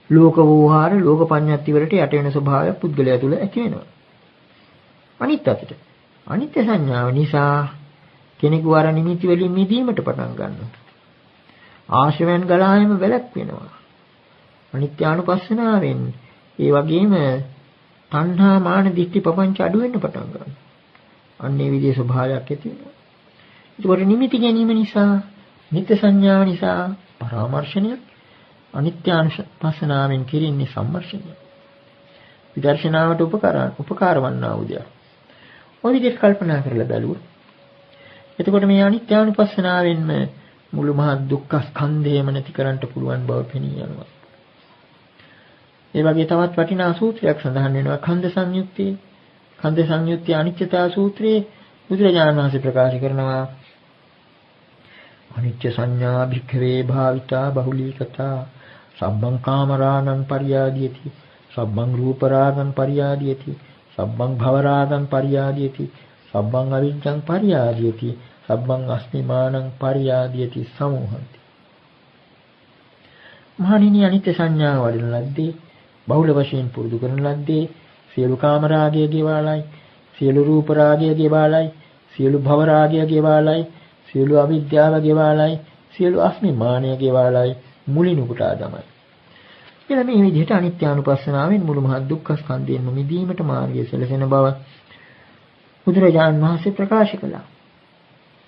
ලෝක වෝහාර, ලෝක පඤ්ඤාති වලට යට වෙන ස්වභාවයක් පුද්ගලයා තුළ ඇති වෙනවා. අනිත් අතට අනිත්‍ය සංඥාව නිසා කෙනෙකු අර නිමිති වලින් මිදීමට පටන් ගන්නවා. ආශ්‍රවයන් ගලායම වැළැක්වෙනවා. අනිත්‍යානුපස්සනාවෙන් ඒ වගේම තණ්හා මාන දිට්ඨි පపంచ අඩු වෙන්න පටන් ගන්නවා. අන්නේ විදිහේ ස්වභාවයක් ඇති වෙනවා. ඒකට නිමිති ගැනීම නිසා, නිත්‍ය සංඥාව නිසා පරාමර්ශනය, අනිත්‍යානුපස්සනාවෙන් කිරින්නේ සම්මර්ෂණය. විදර්ශනාවට උපකාර වන්නා වූ දෙයක්. ඔය විදිහට කල්පනා කරලා බැලුවොත් එතකොට මේ අනිත්‍යානුපස්සනාවෙන්ම මුළු මහත් දුක්ඛ ස්කන්ධයම නැති කරන්න පුළුවන් බව පෙනී යනවා. ඒ වගේ තවත් වටිනා සූත්‍රයක් සඳහන් වෙනවා ඛණ්ඩ සංයුත්තේ. ඛණ්ඩ සංයුත්තේ අනිත්‍යතා සූත්‍රයේ බුදුරජාණන් වහන්සේ ප්‍රකාශ කරනවා අනිත්‍ය සංඥා භික්ඛවේ භාවිතා බහුලීකතා සබ්බං කාමරාගං පරියාදීති සබ්බං රූපරාගං පරියාදීති සබ්බං භවරාගං පරියාදීති සබ්බං අවිජ්ජං පරියාදීති සබ්බං අස්මිමානං පරියාදීති සමෝහන්ති. මහණෙනි අනිත්‍ය සංඥාව වඩන ලද්දේ, බහුල වශයෙන් පුරුදු කරන ලද්දේ සියලු කාම රාගය ගෙවාලයි, සියලු රූප රාගය ගෙවාලයි, සියලු භව රාගය ගෙවාලයි, සියලු අවිද්‍යාව ගෙවාලයි, සියලු අස්මිමානය ගෙවාලයි මුලින් උපුටා දමයි. එළ මේ විදිහට අනිත්‍යානුපස්සනාවෙන් මුළු මහත් දුක්ඛ ස්කන්ධයෙන් මිදීමට මාර්ගය සැලසෙන බව බුදුරජාණන් වහන්සේ ප්‍රකාශ කළා.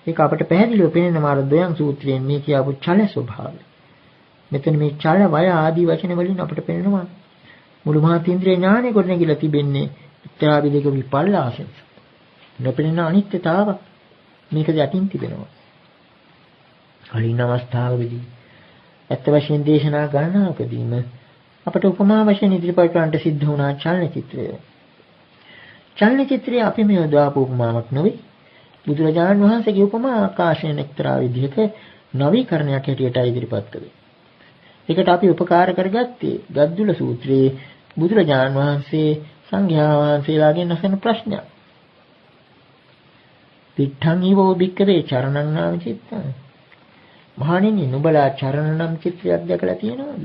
ඒක අපට පැහැදිලිව පෙනෙන මාර්ග දයන් සූත්‍රයෙන් මේ කියපු ඡල ස්වභාවය. මෙතන මේ ඡල වය ආදී වචන වලින් අපට පෙනෙනවා මුළු මහත් ඉන්ද්‍රිය ඥානය කොට නැගිලා තිබෙන්නේ එක්තරා විදිහක විපල්ලාසෙන්. නොපෙනෙන අනිත්‍යතාව මේක යටින් තිබෙනවා. කලින් අවස්ථාවකදී ඇත්ත වශයෙන් දේශනා ගණනාවකදීම අපට උපමා වශයෙන් ඉදිරිපත් කරන්නට සිද්ධ වුණා චලනචිත්‍රය. චලනචිත්‍රය අපි මේ යොදාපු උපමාවක් නෙවෙයි. බුදුරජාණන් වහන්සේගේ උපමා ආකාශයෙන් එක්තරා විදිහක නවීකරණයක් හැටියට ඉදිරිපත් කළේ. ඒකට අපි උපකාර කරගත්තේ ගද්දුල සූත්‍රයේ බුදුරජාණන් වහන්සේ සංඝයා වහන්සේලාගෙන් අසන ප්‍රශ්නයක්. පිට්ඨං ඊවෝ භික්කවේ චරණං නාම චිත්තං. මහණෙනි නුඹලා චරණ නම් චිත්‍රයක් දැකලා තියෙනවද?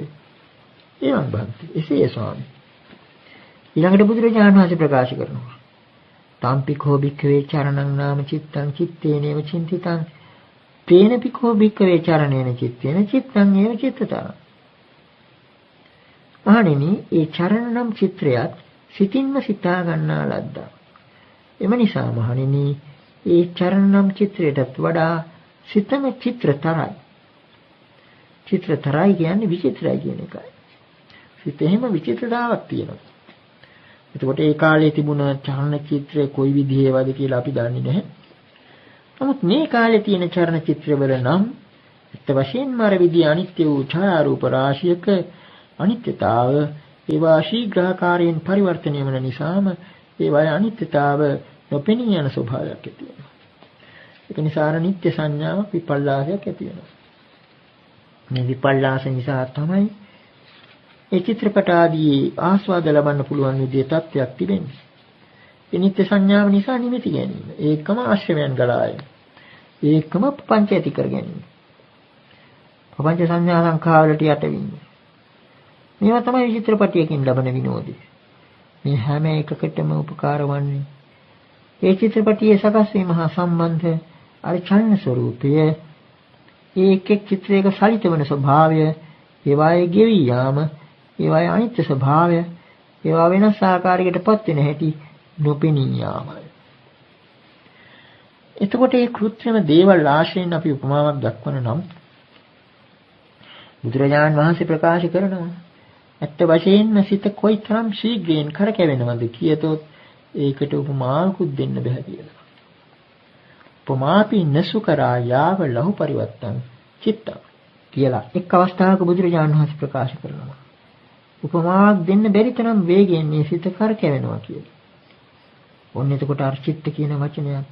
එවං භක්ති. එසේ ස්වාමී. ඊළඟට බුදුරජාණන් වහන්සේ ප්‍රකාශ කරනවා. තම්පිකෝ භික්කවේ චරණං නාම චිත්තං චිත්තේනේව චින්තිතං තේනපිකෝ භික්කවේ චරණේන චිත්තේන චිත්තං ඒව චිත්තතං. මහණෙනි ඒ චරණ නම් චිත්‍රයත් සිතින්ම සිතා ගන්නා ලද්දා. එම නිසා මහණෙනි ඒ චරණ නම් චිත්‍රයටත් වඩා සිතම චිත්‍රතරයි. චිත්‍රතරයි කියන්නේ විචිත්‍රයි කියන එකයි. සිතෙහිම විචිත්‍රතාවක් තියෙනවා. එතකොට ඒ කාලේ තිබුණ චලන චිත්‍රය කොයි විදිහේවද කියලා අපි දන්නේ නැහැ. නමුත් මේ කාලේ තියෙන චලන චිත්‍රවල නම් ඇත්ත වශයෙන්ම අර විදිහ අනිත්‍ය වූ ඡායාරූප රාශියක අනිත්‍යතාව ඒවා ශීඝ්‍රාකාරයෙන් පරිවර්තනය වන නිසාම ඒවායේ අනිත්‍යතාව නොපෙනී යන ස්වභාවයක් ඇති වෙනවා. ඒක නිසා අර නිත්‍ය සංඥාව විපල්ලාසයක් ඇති වෙනවා. මේ විපල්ලාස නිසා තමයි ඒ චිත්‍රපට ආදී ආස්වාද ලබන්න පුළුවන් විදිහේ තත්ත්වයක් තිබෙන්නේ. ඒ නිත්‍ය සංඥාව නිසා නිමිති ගැනීම. ඒකම ආශ්‍රවයන් ගලාය. ඒකම පංච ඇති කර ගැනීම. පංච සංඥා සංඛාවලට යටවෙන්නේ. මේවා තමයි චිත්‍රපටයකින් ලබන විනෝදය. මේ හැම එකකටම උපකාර වන්නේ ඒ චිත්‍රපටයේ සකස් වීම හා සම්බන්ධ අර චලන ස්වરૂපය, ඒක එක් චිත්‍රයක සලිත වන ස්වභාවය, ඒවායේ ගෙවි යාම, ඒවායේ අනිත්‍ය ස්වභාවය, ඒවා වෙනස් ආකාරයකට පත් වෙන හැටි නොපෙනී යාමයි. එතකොට මේ කෘත්‍රිම දේවල් ආශ්‍රයෙන් අපි උපමාවක් දක්වන නම් බුදුරජාණන් වහන්සේ ප්‍රකාශ කරනවා ඇත්ත වශයෙන්ම සිත කොයිතරම් ශීඝ්‍රයෙන් කරකැවෙනවද කියතොත් ඒකට උපමාවකුත් දෙන්න බෑ කියලා. උපමාපි නසුකරා යාව ලහු පරිවත්තං චිත්තං කියලා එක් අවස්ථාවක බුදුරජාණන් වහන්සේ ප්‍රකාශ කරනවා. උපමාවක් දෙන්න බැරි තරම් වේගයෙන් මේ සිත කරකැවෙනවා කියලා. ඔන්න එතකොට අර්චිත්ත කියන වචනය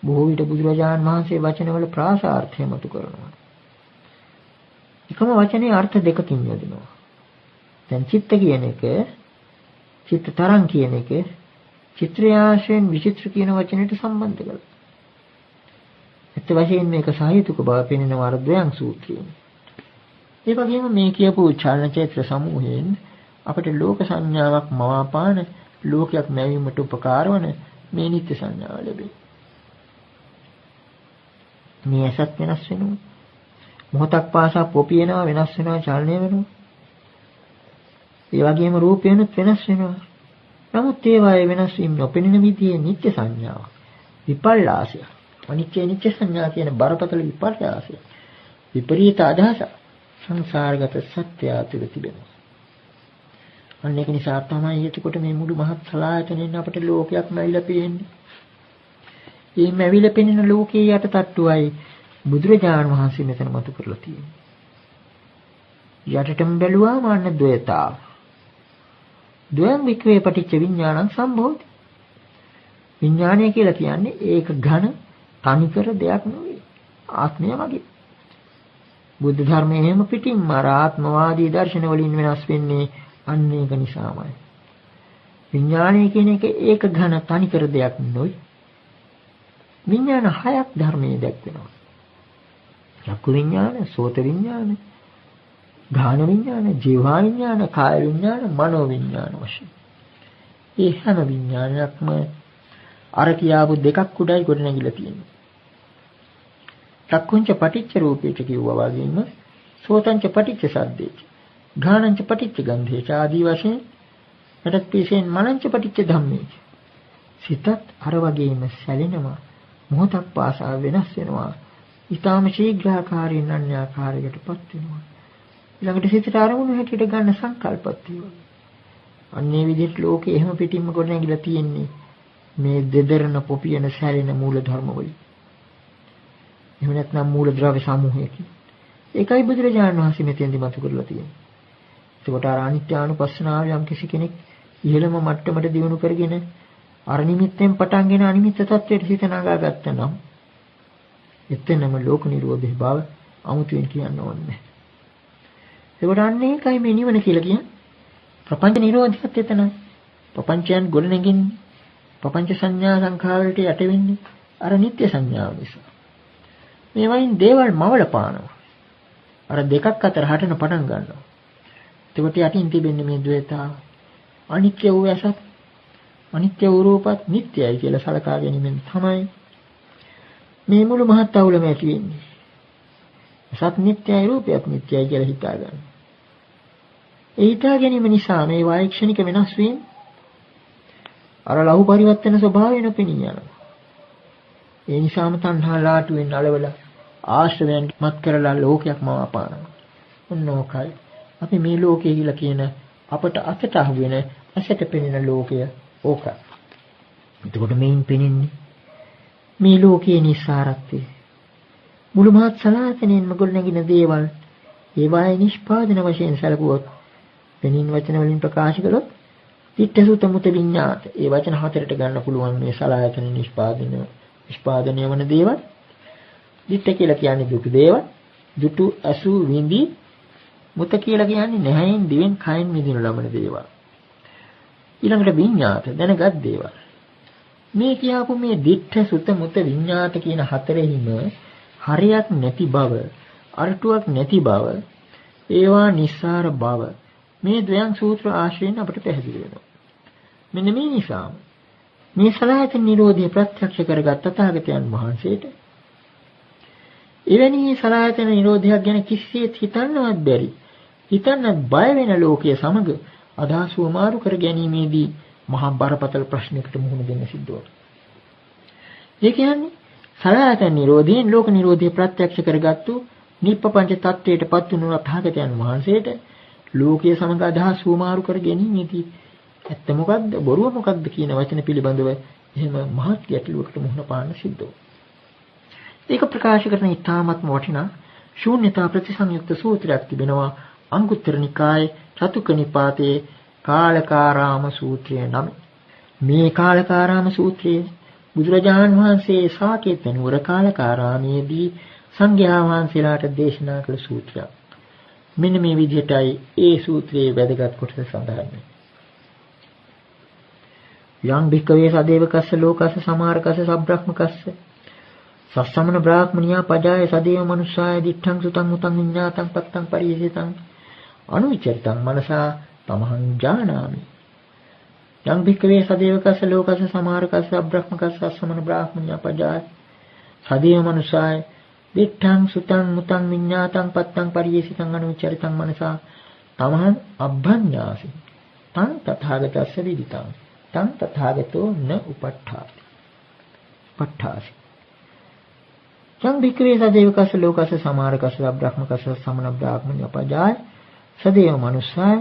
බොහෝ විට බුදුරජාණන් වහන්සේ වචනවල ප්‍රාසාර්ථය මතු කරනවා. එකම වචනේ අර්ථ දෙකකින් යොදනවා. දැන් චිත්ත කියන එක, චිත්ත තරං කියන එක චිත්‍රයාශයෙන් විචිත්‍ර කියන වචනයට සම්බන්ධ කරලා. ඒත් වශයෙන් මේක සාහිතික බව පෙන්වනවා අර ද්වයං සූත්‍රයෙන්. ඒ වගේම මේ කියපු චලනචෛත්‍ර සමූහයෙන් අපිට ලෝක සංඥාවක් මවාපාන ලෝකයක් නැවීමට උපකාර වන මේ නිත්‍ය සංඥාව ලැබේ. මේ ඇසත් වෙනස් වෙනවා. මොහොතක් පාසා පොපියනවා වෙනස් වෙනවා චලනය වෙනවා. ඒ වගේම රූපයනත් වෙනස් වෙනවා. නමුත් ඒවායේ වෙනස් වීම නොපෙනෙන විදිහේ නිත්‍ය සංඥාවක්. විපල්ලාසය. අනිත්‍ය නිත්‍ය සංඥා කියන බරපතල විපර්යාසය. විපරීත අදහස සංසාරගත සත්‍යය තුළ තිබෙනවා. අන්න ඒක නිසා තමයි එතකොට මේ මුළු මහත් සලායතනෙන් අපට ලෝකයක් නැවිලා පේන්නේ. මේ නැවිලා පෙනෙන ලෝකයේ යට තට්ටුවයි බුදුරජාණන් වහන්සේ මෙතන මතු කරලා තියෙන්නේ. යටටම බැලුවාම අන්න ද්වයතාව. ද්වයං වික්‍රේ පටිච්ච විඥානං සම්භෝති. විඥානය කියලා කියන්නේ ඒක ඝන තනිකර දෙයක් නෙවෙයි. ආත්මය වගේ. බුද්ධ ධර්මයේ එහෙම පිටින්ම ආත්මවාදී දර්ශන වලින් වෙනස් වෙන්නේ අන්න ඒක නිසාමයි. විඥානය කියන එක ඒක ඝන තනිකර දෙයක් නෙවෙයි. විඥාන හයක් ධර්මයේ දැක්වෙනවා. චක්කු විඥාන, සෝත විඥාන, ගාන විඥාන, ජීවා විඥාන, කාය විඥාන, මනෝ විඥාන වශයෙන්. මේ හැම විඥානයක්ම අර කියාපු දෙකක් උඩයි ගොඩනැගිලා තියෙන්නේ. චක්කුංච පටිච්ච රූපේච කිව්වා වගේම සෝතංච පටිච්ච සද්දේච, ගානංච පටිච්ච ගන්ධේච ආදී වශයෙන් මටත් පිසෙන් මනංච පටිච්ච ධම්මේච. සිතත් අර වගේම සැලෙනවා, මොහොතක් පාසා වෙනස් වෙනවා, ඊටාම ශීඝ්‍රාකාරයෙන් අන්‍යාකාරයකටපත් වෙනවා. ඊළඟට සිතට අරමුණු හැටියට ගන්න සංකල්පත් තියෙනවා. අන්නේ විදිහට ලෝකේ එහෙම පිටින්ම ගොඩනැගිලා තියෙන්නේ මේ දෙදරන පොපියන සැලෙන මූල ධර්ම වලින්. එහෙම නැත්නම් මූල ද්‍රව්‍ය සමූහයකින්. ඒකයි බුදුරජාණන් වහන්සේ මෙතෙන්දි මතු කරලා තියෙන්නේ. එතකොට අර අනිත්‍යානුපස්සනාව යම් කිසි කෙනෙක් ඉහළම මට්ටමට දියුණු කරගෙන අර නිමිත්තෙන් පටන්ගෙන අනිමිත්ත තත්වයට හිත නගා ගත්තනම් එතනම ලෝක නිරෝධේ බව අමුතුවෙන් කියන්න ඕනේ. ඒකට අන්නේ ඒකයි මේ නිවන කියලා කියන්නේ. ප්‍රපංච නිරෝධයත් එතනයි. ප්‍රපංචයන් ගොඩනගින්නේ ප්‍රපංච සංඥා සංඛාර වලට යට වෙන්නේ අර නිත්‍ය සංඥාව නිසා. මේ වයින් දේවල් මවල පානවා. අර දෙකක් අතර හටන පටන් ගන්නවා. එතකොට යටින් තිබෙන්නේ මේ ද්වේතාව. අනිත්‍ය වූ ඇසත් අනිත්‍ය වූ රූපත් නිට්ටයයි කියලා සලකා ගැනීමෙන් තමයි මේ මුළු මහත් අවුලම ඇති වෙන්නේ. සත් නිට්ටයයි රූපයත් නිට්ටයයි කියලා හිතා ගන්න. ඒ හිතා ගැනීම නිසා මේ වායක්ෂණික වෙනස් වීම අර ලහු පරිවර්තන ස්වභාවය නොපෙනී යනවා. ඒ නිසාම තණ්හා ලාටුවෙන් අලවල ආශ්‍රවයන් මත් කරලා ලෝකයක් මවාපානවා. ඔන්නෝකයි අපි මේ ලෝකය කියලා කියන අපට අතට අහු වෙන ඇසට පෙනෙන ලෝකය ඕක. එතකොට මේන් පෙනෙන්නේ මේ ලෝකයේ නිස්සාරත්වය. මුළු මහත් සලායතනෙන්ම ගොඩනැගෙන දේවල් ඒවායේ නිෂ්පාදන වශයෙන් සැලකුවොත් වෙනින් වචන වලින් ප්‍රකාශ කළොත් ditta sutta muta විඤ්ඤාත. ඒ වචන හතරට ගන්න පුළුවන් මේ සලායතන නිෂ්පාදනය වන දේවල්. ditta කියලා කියන්නේ දුටු දේවල්. දුටු අසු විඳි. මුත කියලා කියන්නේ නැහැයින් දිවෙන් කයින් විඳිනු ලබන දේවල්. ඊළඟට විඤ්ඤාත දැනගත් දේවල්. මේ කියාපු මේ ditta sutta muta විඤ්ඤාත කියන හතරෙහිම හරියක් නැති බව, අරටුවක් නැති බව, ඒවා නිස්සාර බව මේ ද්වයං සූත්‍ර ආශ්‍රයෙන් අපට පැහැදිලි වෙනවා. මෙන්න මේ නිසා මේ සලආයතන නිරෝධය ප්‍රත්‍යක්ෂ කරගත් තථාගතයන් වහන්සේට එවැනි සලආයතන නිරෝධයක් ගැන කිසිසේත් හිතන්නවත් බැරි, හිතන්නත් බය වෙන ලෝකයේ සමග අදහස් වමාරු කර ගැනීමේදී මහා බරපතල ප්‍රශ්නයකට මුහුණ දෙන්න සිද්ධ වුණා. ඒ කියන්නේ සලආයතන නිරෝධයෙන් ලෝක නිරෝධය ප්‍රත්‍යක්ෂ කරගත්තු නිප්පංච තත්ත්වයටපත් වුණු තථාගතයන් වහන්සේට ලෝකයේ සමග අදහස් සූමාරු කර ගැනීමේදී ඇත්ත මොකද්ද බොරුව මොකද්ද කියන වචන පිළිබඳව එහෙම මහත් ගැටලුවකට මුහුණ පාන්න සිද්ධ වුණා. ඒක ප්‍රකාශ කරන ඉතාමත්ම වටිනා ශූන්‍යතා ප්‍රතිසංයුක්ත සූත්‍රයක් තිබෙනවා අංගුත්තර නිකායේ චතුක්ක නිපාතයේ කාලකාරාම සූත්‍රය නම්. මේ කාලකාරාම සූත්‍රයේ බුදුරජාණන් වහන්සේ සාකේත නුවර කාලකාරාමේදී සංඝයා වහන්සේලාට දේශනා කළ සූත්‍රයක්. මෙන්න මේ විදිහටයි ඒ සූත්‍රයේ වැදගත් කොටස සඳහන් වෙන්නේ. යං භික්කවේ සදේවකස්ස ලෝකස්ස සමාරකස්ස සබ්‍රහ්මකස්ස සස්සමන බ්‍රාහ්මනියා පජාය සදේව මනුස්සාය දිත්තං සුතං මුතං විඤ්ඤාතං පත්තං පරියසිතං අනුවිචරිතං මනසා තමහං ජානාමි. යං භික්කවේ සදේවකස්ස ලෝකස්ස සමාරකස්ස සබ්‍රහ්මකස්ස සස්සමන බ්‍රාහ්මනියා පජාය සදේව මනුස්සාය දිත්තං සුතං මුතං විඤ්ඤාතං පත්තං පරියසිතං අනුවිචරිතං මනසා තමහං අබ්බඤ්ඤාසි තං තථාගතස්ස විදිතං තං තථාගතෝ න උපට්ඨාති පට්ඨාසි. යං භික්ඛවේ සදේවකස්ස ලෝකස්ස සමාරකස්ස බ්‍රහ්මකස්ස සමන බ්‍රාහ්මණ්‍ය පජාය සදේව මනුස්සාය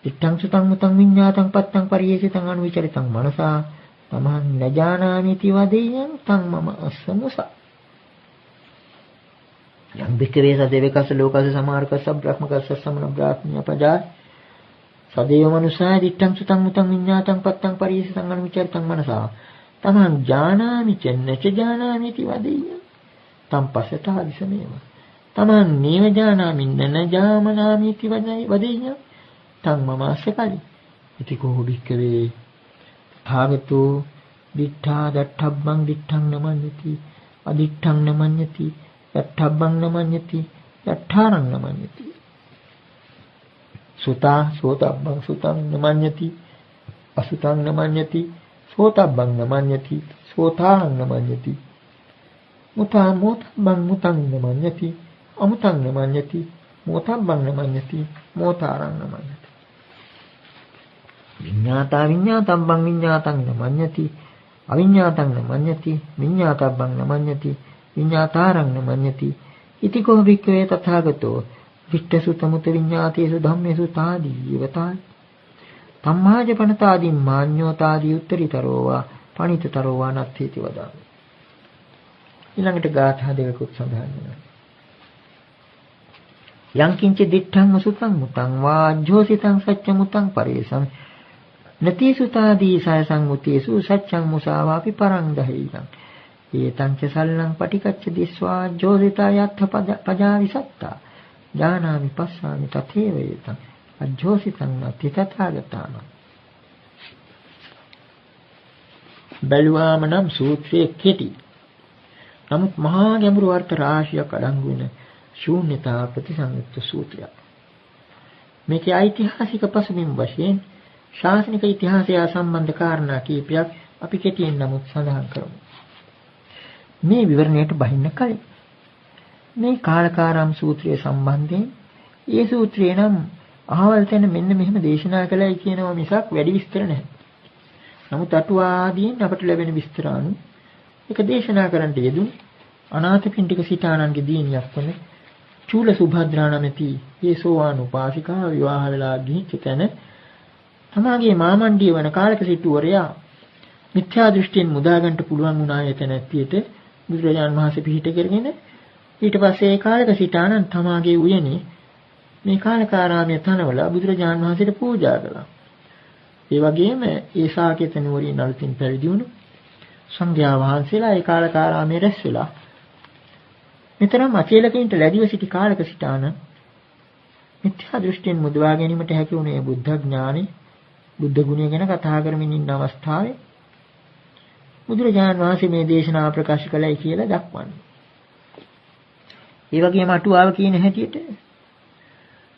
ඉත්තං සුතං මුතං විඤ්ඤාතං පත්තං පරියේසිතං අනුවිචරිතං මනසා තමහං නජානාමිති වදෙයං තං මම අස්සමුසා. යං භික්ඛවේ සදේවකස්ස ලෝකස්ස සමාරකස්ස බ්‍රහ්මකස්ස සමන බ්‍රාහ්මණ්‍ය පජාය සදේව මනුස්සාය දිත්තං සුතං මුතං විඤ්ඤාතං පත්තං පරියේසිතං අනුවිචරිතං මනසා තමං ජානාමි චන්නච ජානාමිති වදෙය්‍ය තම් පසතා දිසමේව තමං නේව ජානාමි නන ජාමනාමිති වදෙය්‍ය තං මම අස්සකලි. ඉති කෝ භික්ඛවේ භාගතෝ දිඨා දට්ඨබ්බං දිඨං නමඤ්ඤති අදිඨං නමඤ්ඤති දට්ඨබ්බං නමඤ්ඤති දට්ඨාරං නමඤ්ඤති සුතා සෝතබ්බං සුතං නමඤ්ඤති අසුතං නමඤ්ඤති සෝතබ්බං නමඤ්ඤති සෝතාං නමඤ්ඤති මුතා මොතබ්බං මුතං නමඤ්ඤති අමුතං නමඤ්ඤති මොතබ්බං නමඤ්ඤති මොතාරං නමඤ්ඤති විඤ්ඤාතා විඤ්ඤාතබ්බං විඤ්ඤාතං නමඤ්ඤති අවිඤ්ඤාතං නමඤ්ඤති විඤ්ඤාතබ්බං නමඤ්ඤති විඤ්ඤාතාරං නමඤ්ඤති ඉති කෝ භික්ඛවේ තථාගතෝ විට්ඨසුතමුත විඤ්ඤාතේසු ධම්මේසු තාදී යවතා තම්මාජ පනතාදී මාඤ්ඤෝතාදී උත්තරීතරෝවා පණිතතරෝවා නත්ථේති වදාමි. ඊළඟට ගාථා දෙකකුත් සඳහන් වෙනවා. යං කිංච දිත්තං අසුතං මුතං වාජ්ජෝසිතං සච්ච මුතං පරේසං නති සුතාදී සයසං මුතේසු සච්චං මුසාවාපි පරං දහේයං ඒතං ච සල්ලං පටිකච්ච දිස්වා ජෝසිතා යත්ථ පජා විසත්තා ඥානාමි පස්සාමි තතේව ඒතං අජ්ජෝසිතං නති තථාගතාන. බැලුවාම නම් සූත්‍රයේ කෙටි නමුත් මහා ගැඹුරු අර්ථ රාශියක් අඩංගු වෙන ශූන්‍යතා ප්‍රතිසංයුක්ත සූත්‍රයක්. මේකේ ඓතිහාසික පසුබිම් වශයෙන් ශාසනික ඉතිහාසය සම්බන්ධ කාරණා කීපයක් අපි කෙටියෙන් නමුත් සඳහන් කරමු. මේ විවරණයට බහින්න කලින් මේ කාලකාරාම සූත්‍රය සම්බන්ධයෙන් ඒ සූත්‍රේ නම් අහවල් තැන මෙන්න මෙහෙම දේශනා කළයි කියනවා මිසක් වැඩි විස්තර නැහැ. නමුත් අටුවාදීන් අපට ලැබෙන විස්තර අනුව ඒක දේශනා කරන්න යෙදුනේ අනාථපිණ්ඩික සිතානන්ගේ දියණියක් වන චූල සුභද්‍රා නැමැති ඒ සෝවාන් උපාසිකා විවාහ වෙලා ගිහිච්ච තැන තමාගේ මාමණ්ඩිය වන කාලක සිටුවරයා මිත්‍යා දෘෂ්ටියෙන් මුදා ගන්නට පුළුවන් වුණා යතන ඇත්තියට බුදුරජාණන් වහන්සේ පිහිට කරගෙන ඊට පස්සේ ඒ කාලක සිතානන් තමාගේ උයනේ මේ කාලකාරාමයේ තනවලා බුදුරජාණන් වහන්සේට පූජා කළා. ඒ වගේම ඒ සාකේත නුවරින් අලුතින් පැවිදි වුණු සංඝයා වහන්සේලා ඒ කාලකාරාමයේ රැස් වෙලා මෙතරම් අචේලකින්ට ලැබිව සිටි කාලක සිටාන මිත්‍යා දෘෂ්ටියෙන් මුදවා ගැනීමට හැකි වුණේ බුද්ධ ඥානෙ බුද්ධ ගුණය ගැන කතා කරමින් ඉන්න අවස්ථාවේ බුදුරජාණන් වහන්සේ මේ දේශනාව ප්‍රකාශ කළයි කියලා දක්වන්නේ. ඒ වගේම අටුවාව කියන හැටියට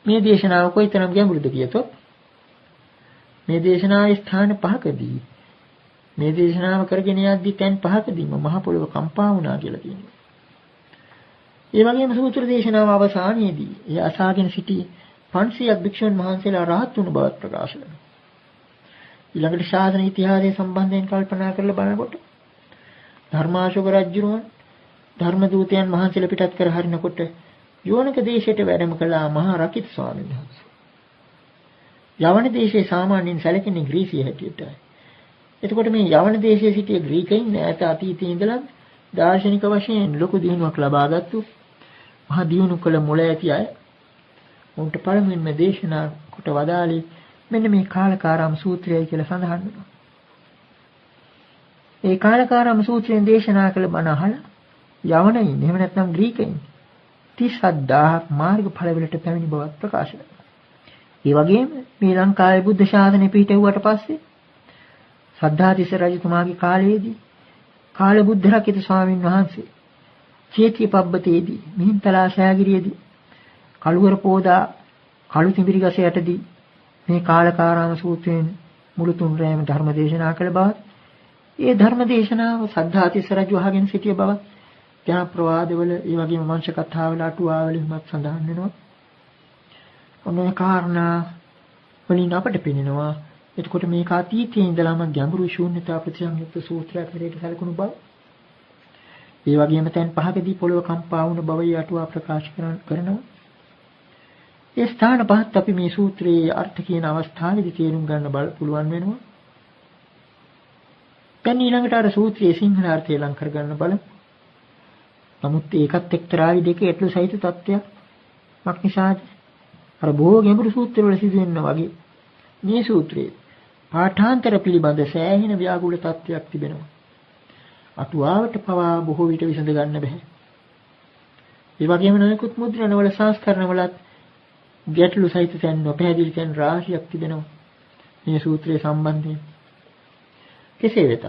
මේ දේශනාව කොයිතරම් ගැඹුරුද කියතොත් මේ දේශනාවේ ස්ථාන පහකදී මේ දේශනාව කරගෙන යද්දී තැන් පහකදීම මහ පොළොව කම්පා වුණා කියලා කියනවා. ඒ වගේම සූත්‍ර දේශනාව අවසානයේදී ඒ අසාගෙන සිටි 500ක් භික්ෂුන් වහන්සේලා රහත් වුණු බවත් ප්‍රකාශ කරනවා. ඊළඟට ශාසන ඉතිහාසය සම්බන්ධයෙන් කල්පනා කරලා බලනකොට ධර්මාශෝක රජුරුවන් ධර්ම දූතයන් වහන්සේලා පිටත් කර හරිනකොට යෝනික දේශයට වැඩම කළා මහා රකිත් ස්වාමීන් වහන්සේ. යවන දේශයේ සාමාන්‍යයෙන් සැලකෙන්නේ ග්‍රීසිය හැටියටයි. එතකොට මේ යවන දේශයේ සිටිය ග්‍රීකයින් ඈත අතීතයේ ඉඳලා දාර්ශනික වශයෙන් ලොකු දියුණුවක් ලබාගත්තු මහා දියුණු කළ මොළ ඇති අය උන්ට පළමුවෙන්ම දේශනා කොට වදාළේ මෙන්න මේ කාලකාරාම සූත්‍රයයි කියලා සඳහන් වෙනවා. ඒ කාලකාරාම සූත්‍රයෙන් දේශනා කළ බණ අහලා යවනයින් එහෙම නැත්නම් ග්‍රීකයින් 37000ක් මාර්ගඵලවලට පැමිණි බවත් ප්‍රකාශ වෙනවා. ඒ වගේම මේ ලංකාවේ බුද්ධ ශාසනය පිහිටුවාට පස්සේ සද්ධාතිස්ස රජතුමාගේ කාලයේදී කාල බුද්ධ රකිත ස්වාමීන් වහන්සේ චේතිය පබ්බතේදී මිහින්තලා ශාගිරියේදී කළුවර පෝදා කළු තිඹිරි ගස යටදී මේ කාලකාරාම සූත්‍රයෙන් මුළු තුන් රැයම ධර්ම දේශනා කළ බවත් ඒ ධර්ම දේශනාව සද්ධාතිස්ස රජු අහගෙන සිටිය බවත් ජන ප්‍රවාදවල ඒ වගේම වංශ කතාවල අටුවාවල හිමත් සඳහන් වෙනවා. ඔන්න කාරණා වලින් අපට පෙනෙනවා එතකොට මේක අතීතයේ ඉඳලාම ගැඹුරු ශූන්‍යතා ප්‍රතිසංයුක්ත සූත්‍රයක් හැටියට සැලකුණු බව. ඒ වගේම තැන් පහකදී පොළව කම්පා වුණ බවයි අටුවා ප්‍රකාශ කරනවා. ඒ ස්ථාන පහත් අපි මේ සූත්‍රයේ අර්ථ කියන අවස්ථාවේදී තේරුම් ගන්න පුළුවන් වෙනවා. දැන් ඊළඟට අර සූත්‍රයේ සිංහල අර්ථය ලං කර ගන්න බලමු. නමුත් ඒකත් එක්තරා විදිහක ඇතුළු සහිත තත්ත්වයක්. මක්නිසාද අර බොහෝ ගැඹුරු සූත්‍රවල සිදුවෙනා වගේ මේ සූත්‍රයේ පාඨාන්තර පිළිබඳ සෑහෙන ව්‍යාකූල තත්ත්වයක් තිබෙනවා. අටුවාවට පවා බොහෝ විට විසඳ ගන්න බෑ. ඒ වගේම නොයෙකුත් මුද්‍රණවල සංස්කරණවලත් ගැටලු සහිත තැන් නොපැහැදිලි තැන් රාශියක් තිබෙනවා මේ සූත්‍රයේ සම්බන්ධයෙන්. කෙසේ වෙතත්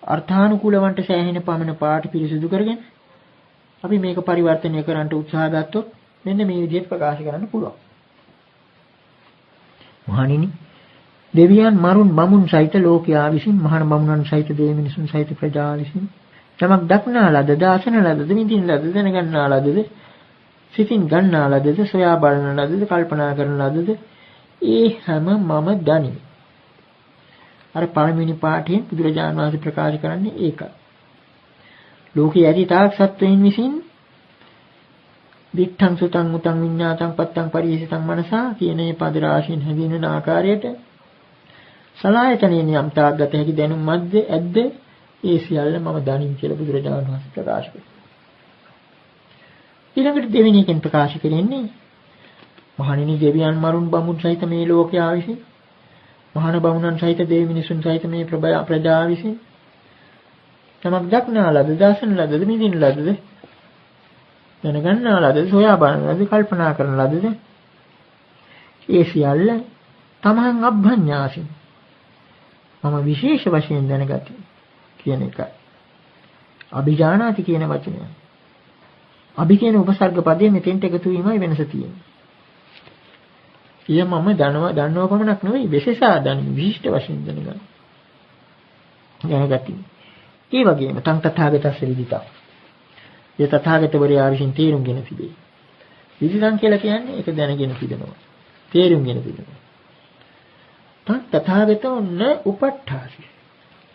අර්ථානුකූල වන්ට සෑහෙන පමණ පාඨ පිරිසුදු කරගෙන අපි මේක පරිවර්තනය කරන්න උත්සාහ ගත්තොත් මෙන්න මේ විදිහට ප්‍රකාශ කරන්න පුළුවන්. මහණෙනි දෙවියන් මරුන් බමුන් සහිත ලෝකයා විසින් මහාන බමුණන් සහිත දේ මිනිසුන් සහිත ප්‍රජා විසින් තමක් දක්නා ලද දාසන ලදද විඳින ලද දැනගන්නා ලදද සිතින් ගන්නා ලදද සොයා බලන ලදද කල්පනා කරන ලදද ඒ හැම මම දනිමි. අර පළවෙනි පාඨයෙන් බුදුරජාණන් වහන්සේ ප්‍රකාශ කරන්නේ ඒකයි. ලෝකයේ ඇති තාක් සත්වයින් විසින් දිත්තං සුතං මුතං විඤ්ඤාතං පත්තං පරිහිතං මනසා කියන මේ පද රාශියෙන් හැඳින්වෙන ආකාරයට සලායතනෙන් යම් තාග්ගත හැකි දැනුම් මැද්දේ ඇද්ද ඒ සියල්ල මම දනිමි කියලා බුදුරජාණන් වහන්සේ ප්‍රකාශ කළා. ඊළඟට දෙවෙනි එකෙන් ප්‍රකාශ කරන්නේ මහණෙනි දෙවියන් මරුන් බමුණු සහිත මේ ලෝකයා විසින් මහාන බමුණන් සහිත දෙවි මිනිසුන් සහිත මේ ප්‍රජා විසින් තමක් දක්නා ලද දාසන ලදද මිදින ලදද දැනගන්නා ලදද සොයා බලන ලදද කල්පනා කරන ලදද ඒ සියල්ල තමන් අභ්ඥාසින් මම විශේෂ වශයෙන් දැනගති කියන එකයි. අභිජානාති කියන වචනය. අභි කියන උපසර්ග පදයේ මෙතෙන්ට එකතු වීමයි වෙනස තියෙන්නේ. ඊය මම දන්නව පමණක් නෙවෙයි විශේෂා දන්නේ විශිෂ්ට වශයෙන් දැනගන්න. දැනගති. ඒ වගේම තං තථාගතස්ස විදිතා. ඒ තථාගතවරයා විසින් තේරුම්ගෙන තිබේ. විදිතං කියලා කියන්නේ ඒක දැනගෙන තිබෙනවා. තේරුම්ගෙන තිබෙනවා. තං තථාගතෝ න උපට්ඨාසි.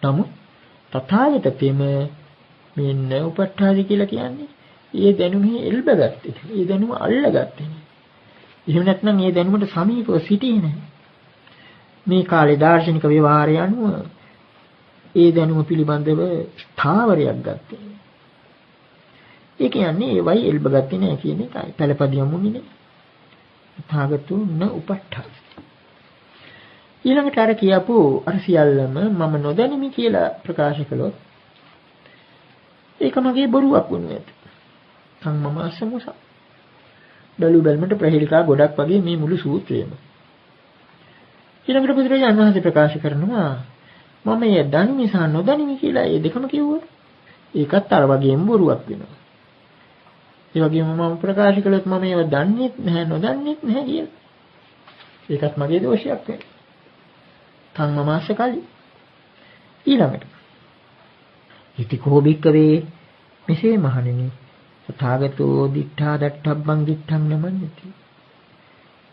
නමුත් තථාගත තෙම මෙන්න උපට්ඨාසි කියලා කියන්නේ ඒ දැනුමේ එල්බගත්තේ. ඒ දැනුම අල්ලගත්තේ. එහෙම නැත්නම් ඒ දැනුමට සමීපව සිටියේ නැහැ. මේ කාලේ දාර්ශනික ව්‍යවහාරය අනුව ඒ දැනුම පිළිබඳව ස්ථාවරයක් ගත්තේ. ඒ කියන්නේ ඒ වයි එල්බගත්තේ නැහැ කියන එකයි. පළපදියමුනේ නේ. තථාගතෝ න උපට්ඨාසි. ඊළඟට අර කියපු අර සියල්ලම මම නොදැනිමි කියලා ප්‍රකාශ කළොත් ඒක මගේ බොරුවක් වුණේ නැත. මම අසමුස. බැලු බැලමට ප්‍රහේලිකා ගොඩක් වගේ මේ මුළු සූත්‍රයම. ඊළඟට බුදුරජාණන් වහන්සේ ප්‍රකාශ කරනවා මම ඒ දනිමි සහ නොදනිමි කියලා ඒ දෙකම කිව්වොත් ඒකත් අර වගේම බොරුවක් වෙනවා. ඒ වගේම මම ප්‍රකාශ කළොත් මම ඒව දන්නේත් නැහැ නොදන්නේත් නැහැ කියලා. ඒකත් මගේ දෝෂයක් වෙනවා. තම්මමාස කලි. ඊළඟට ඉති කෝ බික්කවේ මෙසේ මහණෙනි තථාගතෝ දිඨා දට්ඨබ්බං දිඨං නමන්නති.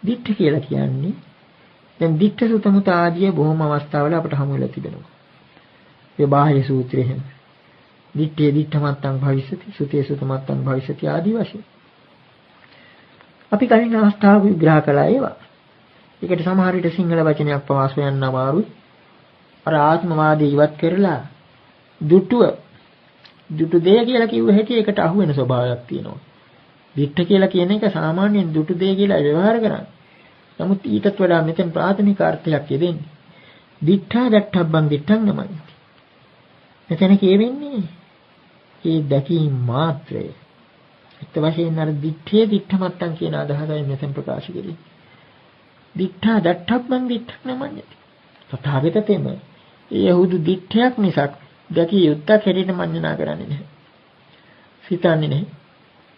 දිඨ කියලා කියන්නේ දැන් දිඨ සුතමුත ආදී බොහොම අවස්ථාවල අපට හමු වෙලා තිබෙනවා. ඒ බාහ්‍ය සූත්‍රයේ හැම දිත්තේ දිත්තමත්තං භවිෂති සුතේ සුතමත්තං භවිෂති ආදී වශයෙන්. අපි කලින් අවස්ථාවක විග්‍රහ කළා ඒවා. ඒකට සමහර විට සිංහල වචනයක් පවාස යන්න අමාරුයි. අර ආත්මවාදී ඉවත් කරලා දුටු දෙය කියලා කිව්ව හැටි ඒකට අහු වෙන ස්වභාවයක් තියෙනවා. දිට්ඨ කියලා කියන එක සාමාන්‍යයෙන් දුටු දෙය කියලා व्यवहार කරන්නේ. නමුත් ඊටත් වඩා මෙතෙන් ප්‍රාථමික අර්ථයක් යෙදෙන්නේ. දිට්ඨා දට්ඨබ්බං දිට්ඨං නමයි. මෙතන කියවෙන්නේ ඒ දැකීම මාත්‍රය. ඒත් වශයෙන් අර දිට්ඨේ දිට්ඨමත්තං කියන අදහසයි මෙතෙන් ප්‍රකාශ කෙරෙන්නේ. දිට්ඨා දට්ඨබ්බං දිට්ඨං නමයි. තථාගතතෙම ඒ හුදු දිට්ඨයක් මිසක් දැකිය යුත්තක් හැටියට මඤ්ඤණා කරන්නේ නැහැ. සිතන්නේ නැහැ.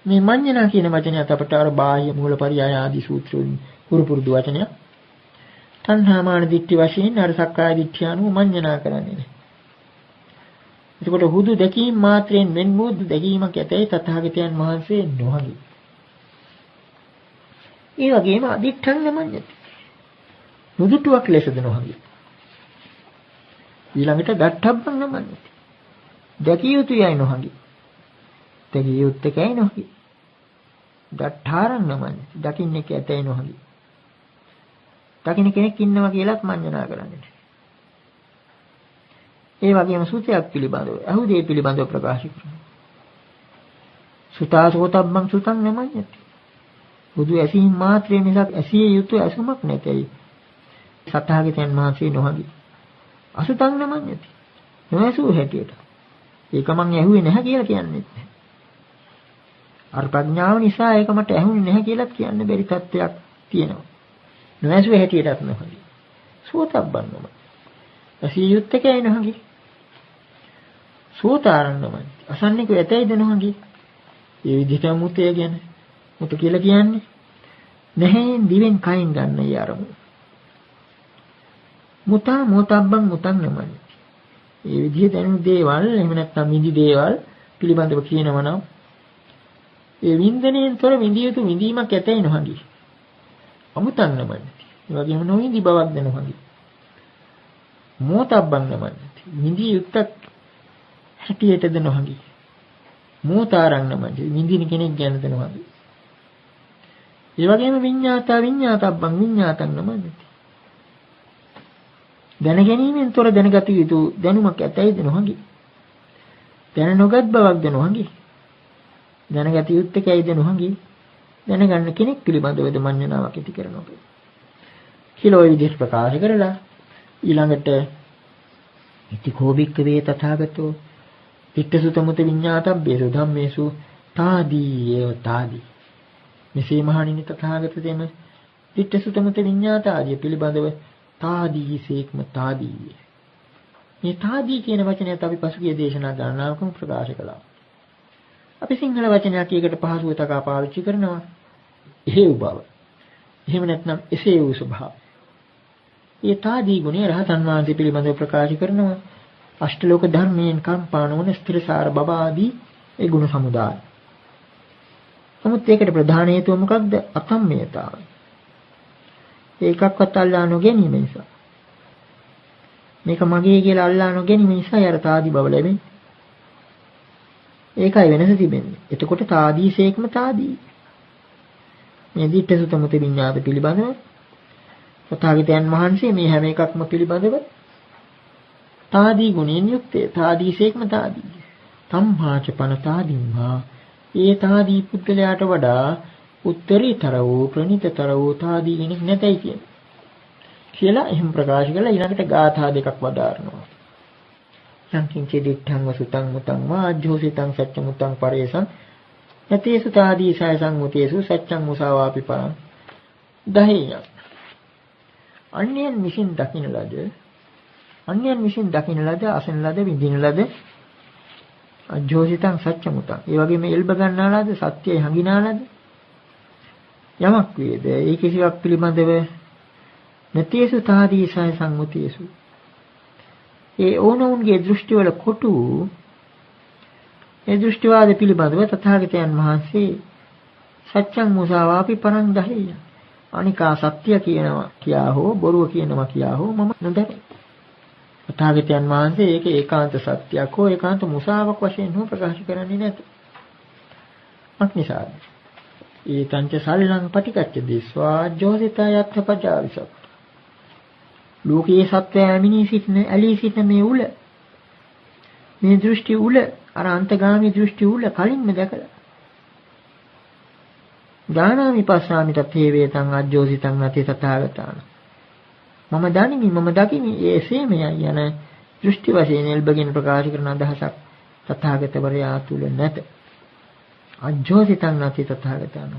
මේ මඤ්ඤණා කියන වචනයත් අපට අර බාහ්‍ය මූලපරියාය ආදී සූත්‍රවලින් පුරුදු වචනයක්. තණ්හාමාන දිට්ඨි වශයෙන් අර සක්කාය දිට්ඨිය අනුව මඤ්ඤණා කරන්නේ නැහැ. එතකොට හුදු දැකීම මාත්‍රයෙන් වෙන් වූ දැකීමක් ඇතැයි තථාගතයන් වහන්සේ නොහඟි. ඒ වගේම අදිඨං නමඤ්ඤති. නුදුටුවක් ලෙසද නොහඟි. ඊළඟට දට්ඨබ්බං නමඤ්ඤති. දැකිය යුතුයයි නොහඟි. දැකිය යුත්තේකයි නොහඟි. දට්ඨාරං නමඤ්ඤති. දකින්නේ කැතයි නොහඟි. දකින්න කෙනෙක් ඉන්නවා කියලාත් මඤ්ඤණා කරන්නේ. ඒ වගේම සුතයක් පිළිබඳව අහුදේ පිළිබඳව ප්‍රකාශ කරනවා. සුතාසෝතබ්බං සුතං නමඤ්ඤති. බුදු ඇසීම මාත්‍රයෙන් මිසක් ඇසිය යුතු ඇසුමක් නැtei. සතහාගතයන් වහන්සේ නොහඟි. අසුතං නමඤ්ඤති. නොඇසූ හැටියට. ඒක මං ඇහුවේ නැහැ කියලා කියන්නේ නැහැ. අර ප්‍රඥාව නිසා ඒක මට ඇහුනේ නැහැ කියලාත් කියන්න බැරි තත්ත්වයක් තියෙනවා. නොඇසූ හැටියටත් නොහඟි. සෝතබ්බං නමඤ්ඤති. ඇසිය යුත්තේකයි නොහඟි. සෝතාරං නමඤ්ඤති. අසන්නේක ඇතයිද නොහඟි. මේ විදිහට මුතය ගැන මුත කියලා කියන්නේ නැහැ දිවෙන් කයින් ගන්න ඒ අරමුණ. මුතා මොතබ්බං මුතං නමඤ්ඤති. මේ විදිහේ දැනුම් දේවල් එහෙම නැත්නම් විඳි දේවල් පිළිබඳව කියනවා නම් ඒ වින්දනයෙන් තොර විඳිය යුතු විඳීමක් ඇතයි නොහඟි. අමුතං නමඤ්ඤති. ඒ වගේම නොවිඳි බවක් දැනුහඟි. මොතබ්බං නමඤ්ඤති. විඳිය යුත්තක් හැටියටද නොහඟි. මොතාරං නමඤ්ඤති. විඳින කෙනෙක් ගැනද නොහඟි. ඒ වගේම විඤ්ඤාතබ්බං විඤ්ඤාතං නමඤ්ඤති. දැනගැනීමෙන් තොර දැනගත යුතු දැනුමක් ඇතයිද නොහඟි. දැන නොගත් බවක්ද නොහඟි. දැනගත යුත්තේකයිද නොහඟි. දැනගන්න කෙනෙක් පිළිබඳවද මඤ්ඤණාවක් ඇති කරනවා කියලා ওই විදිහට ප්‍රකාශ කරලා ඊළඟට ඉති කෝබික්ක වේ තථාගතෝ පිට්ඨසුතමුත විඤ්ඤාතබ්බේසු ධම්මේසු තාදී ඒව තාදී. මෙසේ මහණෙනි තථාගත දෙම පිට්ඨසුතමුත විඤ්ඤාත ආදී පිළිබඳව තාදීසේක්ම තාදී. මේ තාදී කියන වචනයත් අපි පසුගිය දේශනා ගණනාවකම ප්‍රකාශ කළා. අපි සිංහල වචනයක් එකට පහසුව තකා පාවිච්චි කරනවා. එහෙව් බව. එහෙම නැත්නම් එසේ වූ ස්වභාව. ඒ තාදී ගුණය රහතන් වහන්සේ පිළිබඳව ප්‍රකාශ කරනවා. අෂ්ටලෝක ධර්මයෙන් කම්පා නොවන ස්ථිරසාර බව ආදී ඒ ගුණ සමුදාය. නමුත් ඒකට ප්‍රධාන හේතුව මොකක්ද? අකම්මයතාවය. ඒකක්වත් අල්ලා නොගැනීම නිසා. මේක මගේ කියලා අල්ලා නොගැනීම නිසා යර තාදී බව ලැබෙන්නේ. ඒකයි වෙනස තිබෙන්නේ. එතකොට තාදීසේක්ම තාදී. මේ දිට්ඨසුතමුත විඤ්ඤාත පිළිබඳව තථාගතයන් වහන්සේ මේ හැම එකක්ම පිළිබඳව තාදී ගුණයෙන් යුක්තේ. තාදීසේක්ම තාදී. තම්හාච පන තාදීම්හා. ඒ තාදී පුද්ගලයාට වඩා උත්තරීතර වූ ප්‍රණීතතර වූ තාදී කෙනෙක් නැතයි කියන්නේ. කියලා එහෙම ප්‍රකාශ කළා. ඊළඟට ගාථා දෙකක් වදාරනවා. සංකින්චේ දිත්තං වසුතං මුතං වාජ්ජෝසිතං සච්ච මුතං පරේසං යතේසු තාදී සයසං මුතේසු සච්චං මුසාවාපි පරං. 10. අන්‍යයන් විසින් දකින්න ලද අසන ලද විඳින ලද අජ්ජෝසිතං සච්ච මුතං. ඒ වගේම එල්බ ගන්නා ලද සත්‍යය හංගිනා ලද යමක් වේද ඒ කිසිවක් පිළිබඳව නතේසු තාදී සයසං මුතේසු. ඒ ඕනෝන්ගේ දෘෂ්ටිවල කොටු ඒ දෘෂ්ටිවාද පිළිබඳව තථාගතයන් වහන්සේ සත්‍යං මුසාවාපි පරං 10. අනිකා සත්‍ය කියනවා කියා හෝ බොරුව කියනවා කියා හෝ මම නොදැනේ. තථාගතයන් වහන්සේ ඒක ඒකාන්ත සත්‍යයක් හෝ ඒකාන්ත මුසාවක් වශයෙන් හෝ ප්‍රකාශ කරන්නේ නැත. අක්නිසාද ඒතංච සල්ලං පටිකච්ච දිස්වා ජෝසිතා යත්ථ පජාවිසත්. ලෝකයේ සත්‍ය ඇමිනී සිටින ඇලී සිටින මේ උල, මේ දෘෂ්ටි උල, අර අන්තගාමී දෘෂ්ටි උල කලින්ම දැකලා ඥානාමි පස්සාමි තත්තේ වේතං අජ්ජෝසිතං නැති තථාගතාන. මම දනිමි මම දකිමි එසේමයි යන දෘෂ්ටි වශයෙන් එල්බගෙන ප්‍රකාශ කරන අදහසක් තථාගතවරයා තුල නැත. අජ්ජෝසිතං නැති තථාගතාන.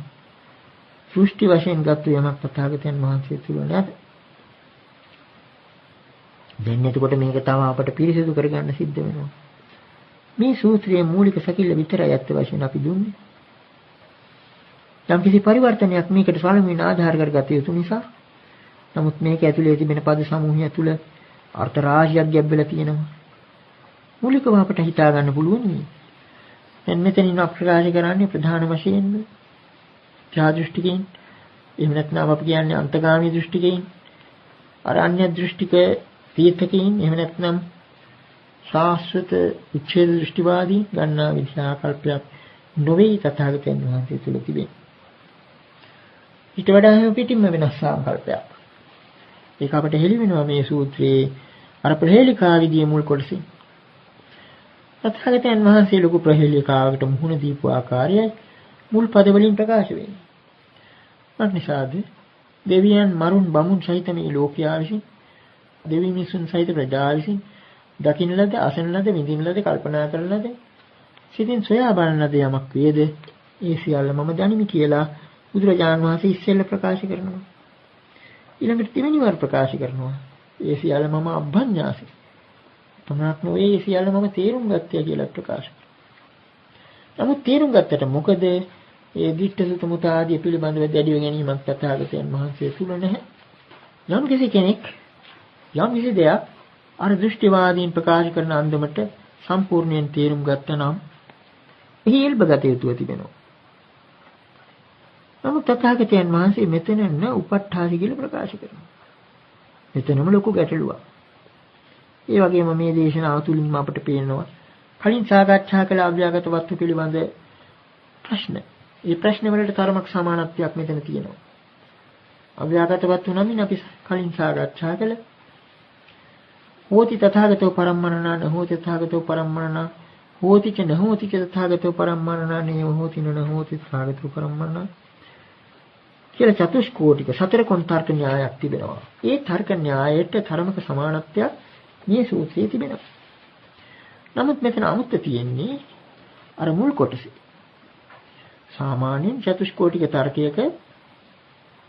දෘෂ්ටි වශයෙන් ගත් යමක් තථාගතයන් වහන්සේ තුල නැත. දැන් එතකොට මේක තව අපට පිරිසිදු කරගන්න සිද්ධ වෙනවා. මේ සූත්‍රයේ මූලික සැකිල්ල විතරයි ඇත්ත වශයෙන් අපි දුන්නේ. යම් කිසි පරිවර්තනයක් මේකට පළමුවෙන් ආධාර කරගත යුතු නිසා. නමුත් මේක ඇතුලේ තිබෙන පද සමූහය තුල අර්ථ රාශියක් ගැඹෙලා තියෙනවා. මූලිකව අපට හිතා ගන්න පුළුවන් නේ. දැන් මෙතනින් අප්‍රකාශ කරන්නේ ප්‍රධාන වශයෙන්ම ත්‍යා දෘෂ්ටිකෙන්, එහෙම නැත්නම් අපි කියන්නේ අන්තගාමී දෘෂ්ටිකෙන්, අරණ්‍ය දෘෂ්ටික තීර්ථකෙන්, එහෙම නැත්නම් ශාස්ත්‍රත උච්ඡේද දෘෂ්ටිවාදී ගන්නා විද්‍යාකල්පයක් නොවේ තථාගතයන් වහන්සේ තුල තිබෙන්නේ. ඊට වඩා හැම පිටින්ම වෙනස් සංකල්පයක්. ඒක අපට හෙළි වෙනවා මේ සූත්‍රයේ අර ප්‍රහේලිකා විදියේ මුල් කොටසින්. තථාගතයන් වහන්සේ ලොකු ප්‍රහේලිකාවකට මුහුණ දීපු ආකාරයයි මුල් පද වලින් ප්‍රකාශ වෙන්නේ. අනිසාද දෙවියන් මරුන් බමුන් සහිත මේ ලෝකයා විසින් දෙවි මිනිසුන් සහිත ප්‍රජා විසින් දකින්න ලද, අසන ලද, විඳින්න ලද, කල්පනා කරන ලද, සිතින් සොයා බලන ලද යමක් වේද ඒ සියල්ල මම දනිමි කියලා බුදුරජාණන් වහන්සේ ඉස්සෙල්ලා ප්‍රකාශ කරනවා. ඊළඟට දෙවෙනි වර ප්‍රකාශ කරනවා. ඒ සියල්ල මම අභඤ්ඤාසි. තමක් නොවේ ඒ සියල්ල මම තේරුම් ගත්තේ කියලා ප්‍රකාශ කරනවා. නමුත් තේරුම් ගත්තට මොකද ඒ දිට්ඨ සුත මුත ආදී පිළිබඳව දැඩිව ගැනීමක් තථාගතයන් වහන්සේ තුල නැහැ. යම් කිසි කෙනෙක් යම් කිසි දෙයක් අර දෘෂ්ටිවාදීන් ප්‍රකාශ කරන අන්දමට සම්පූර්ණයෙන් තේරුම් ගත්තා නම් එහි එල්බගත යුතුව තිබෙනවා. නමුත් තථාගතයන් වහන්සේ මෙතන න උපට්ඨාසි කියලා ප්‍රකාශ කරනවා. මෙතනම ලොකු ගැටලුවක්. ඒ වගේම මේ දේශනාව තුලින්ම අපට පේනවා කලින් සාකච්ඡා කළ අභ්‍යාගත වස්තු පිළිබඳ ප්‍රශ්න. මේ ප්‍රශ්න වලට තරමක් සමානත්වයක් මෙතන තියෙනවා. අභ්‍යාගත වස්තු නම් අපි කලින් සාකච්ඡා කළ හෝති තථාගතෝ පරම්මරණා නහෝති තථාගතෝ පරම්මරණා හෝති ච නහෝති ච තථාගතෝ පරම්මරණා නේව හෝති නහෝති තථාගතෝ පරම්මරණා කියලා චතුෂ්කෝටික සතර කොන් තර්ක න්‍යායක් තිබෙනවා. ඒ තර්ක න්‍යායයට තරමක සමානත්වයක් මේ සූත්‍රයේ තිබෙනවා. නමුත් මෙතන අමුත්ත තියෙන්නේ අර මුල් කොටසේ. සාමාන්‍යයෙන් චතුෂ්කෝටික තර්කයක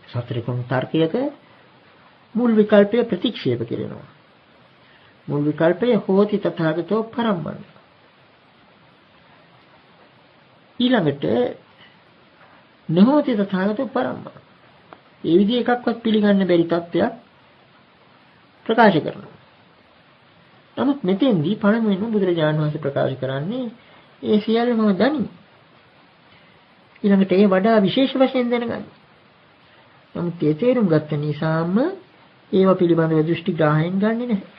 සතර කොන් තර්කයක මුල් විකල්පය ප්‍රතික්ෂේප කරනවා. මුල් විකල්පය හෝති තථාගතෝ පරම්මරණ. ඊළඟට නහෝති තථාගතෝ පරම්මරණ. ඒ විදිහ එකක්වත් පිළිගන්න බැරි තත්ත්වයක් ප්‍රකාශ කරනවා. නමුත් මෙතෙන්දී පළමුවෙන්ම බුදුරජාණන් වහන්සේ ප්‍රකාශ කරන්නේ ඒ සියල්ලම දනිමි. ඊළඟට ඒ වඩා විශේෂ වශයෙන් දැනගන්න. නමුත් ඒ තේරුම් ගත්ත නිසාම ඒව පිළිබඳව දෘෂ්ටි ග්‍රහණයෙන් ගන්නෙ නැහැ.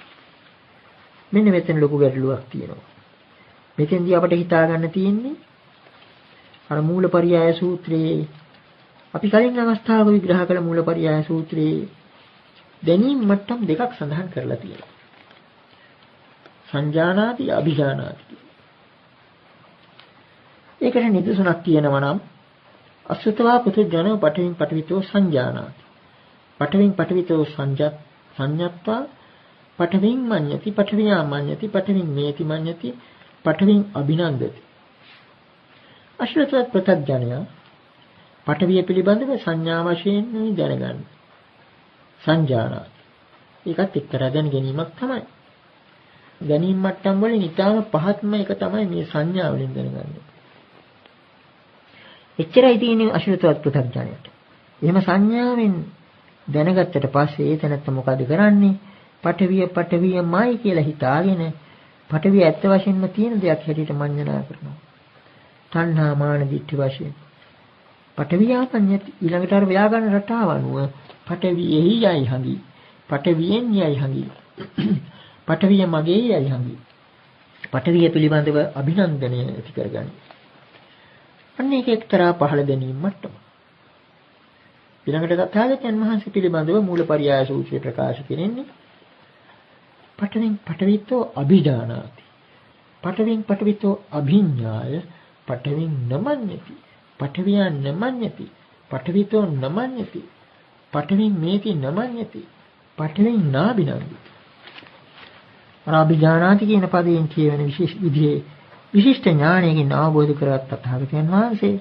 මෙන්න මෙතන ලොකු ගැටලුවක් තියෙනවා. මෙතෙන්දී අපිට හිතා ගන්න තියෙන්නේ අර මූලපරියාය සූත්‍රයේ අපි කලින් අවස්ථාවක විග්‍රහ කළ මූලපරියාය සූත්‍රයේ දැනීම් මට්ටම් දෙකක් සඳහන් කරලා තියෙනවා. සංජානාති අභිජානාති. ඒකට නිදසුනක් කියනවා නම් අසුතවා පුතුජනෝ පඨවින් පඨවිතෝ සංජානාති. පඨවින් පඨවිතෝ සංඤත්වා පඨවින් මඤ්ඤති පඨවියා මඤ්ඤති පඨවින් මේති මඤ්ඤති පඨවින් අභිනන්දති. අශ්‍රතවත් ප්‍රත්‍යඥය පඨවිය පිළිබඳව සංඥා වශයෙන් දැනගන්න. සංජානාති. ඒකත් එක්තරා දැන ගැනීමක් තමයි. ගැනීම මට්ටම් වලින් ඊටාම පහත්ම එක තමයි මේ සංඥා වලින් දැනගන්නේ. එච්චරයි තියෙන්නේ අශ්‍රතවත් ප්‍රත්‍යඥයට. එහෙම සංඥාවෙන් දැනගත්තට පස්සේ ඒ තැනත්ත මොකද කරන්නේ? පඨවියමයි කියලා හිතාගෙන පඨවිය ඇත්ත වශයෙන්ම තියෙන දෙයක් හැටියට මඤ්ඤණා කරනවා. තණ්හා මාන දිට්ඨි වශයෙන්. පඨවියාපඤ්ඤති ඊළඟට අර ව්‍යාකරණ රටාව අනුව පඨවියෙහි යයි හඟි. පඨවියෙන් යයි හඟි. පඨවිය මගේ යයි හඟි. පඨවිය පිළිබඳව අභිනන්දනය ඇති කරගනි. අන්න ඒක එක්තරා පහළ දැනීම මට්ටම. ඊළඟට තථාගතයන් වහන්සේ පිළිබඳව මූලපරියාය සූත්‍රය ප්‍රකාශ කෙරෙන්නේ පඨවින් පඨවිතෝ අභිජානාති. පඨවින් පඨවිතෝ අභිඤ්ඤාය පඨවින් නමඤ්ඤති. පඨවියන් නමඤ්ඤති. පඨවිතෝ නමඤ්ඤති. පඨවින් මේති නමඤ්ඤති. පඨවින් නාබිනන්දි. අභිජානාති කියන පදයෙන් කියවෙන විශිෂ්ට ඥානයකින් අවබෝධ කරගත් තථාගතයන් වහන්සේ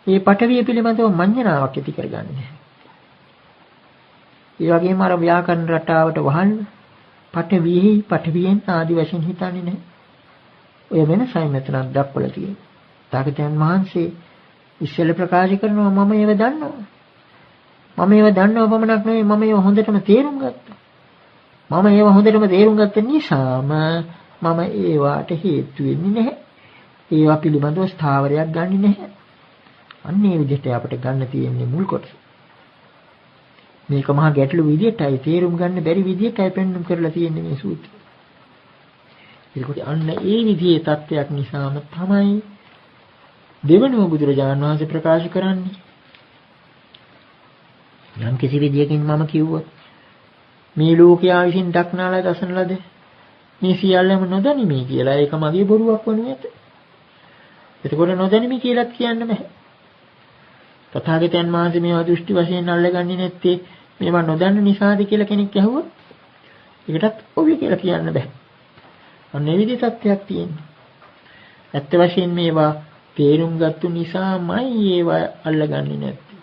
මේ පඨවිය පිළිබඳව මඤ්ඤණාවක් ඇති කරගන්නේ. ඒ වගේම අර ව්‍යාකරණ රටාවට වහන්න පඨවියෙහි පඨවියෙන් ආදි වශයෙන් හිතන්නේ නැහැ. ඔය වෙනසයි මෙතන දක්වලා තියෙන්නේ. තථාගතයන් වහන්සේ ඉස්සෙල්ලා ප්‍රකාශ කරනවා මම ඒව දන්නවා. මම ඒව දන්නව පමණක් නෙවෙයි මම ඒව හොඳටම තේරුම් ගත්තා. මම ඒව හොඳටම තේරුම් ගත්ත නිසාම මම ඒවට හේතු වෙන්නේ නැහැ. ඒවා පිළිබඳව ස්ථාවරයක් ගන්නෙ නැහැ. අන්න ඒ විදිහට අපිට ගන්න තියෙන්නේ මුල් කොටස. මේක මහා ගැටළු විදිහටයි තේරුම් ගන්න බැරි විදිහටයි පෙන්වන්න කරලා තියෙන්නේ මේ සූත්‍රය. ඒකට අන්න ඒ විදිහේ தත්වයක් නිසාම තමයි දෙවනුව බුදුරජාණන් වහන්සේ ප්‍රකාශ කරන්නේ. යම් කිසි විදියකින් මම කිව්වොත් මේ ලෝකයා විසින් දක්නාලා දසන ලද මේ සියල්ලම නොදනිමි කියලා ඒක මගේ බොරුවක් වනු ඇත. එතකොට නොදනිමි කියලාත් කියන්න බෑ. තථාගතයන් වහන්සේ මේවා දෘෂ්ටි වශයෙන් අල්ලගන්නේ නැත්තේ මේවා නොදන්න නිසාද කියලා කෙනෙක් අහුවොත් ඒකටත් ඔව් කියලා කියන්න බෑ. අන්න ඒ විදිහේ තත්ත්වයක් තියෙනවා. ඇත්ත වශයෙන් මේවා තේරුම් ගත්තු නිසාමයි ඒවා අල්ලගන්නේ නැත්තේ.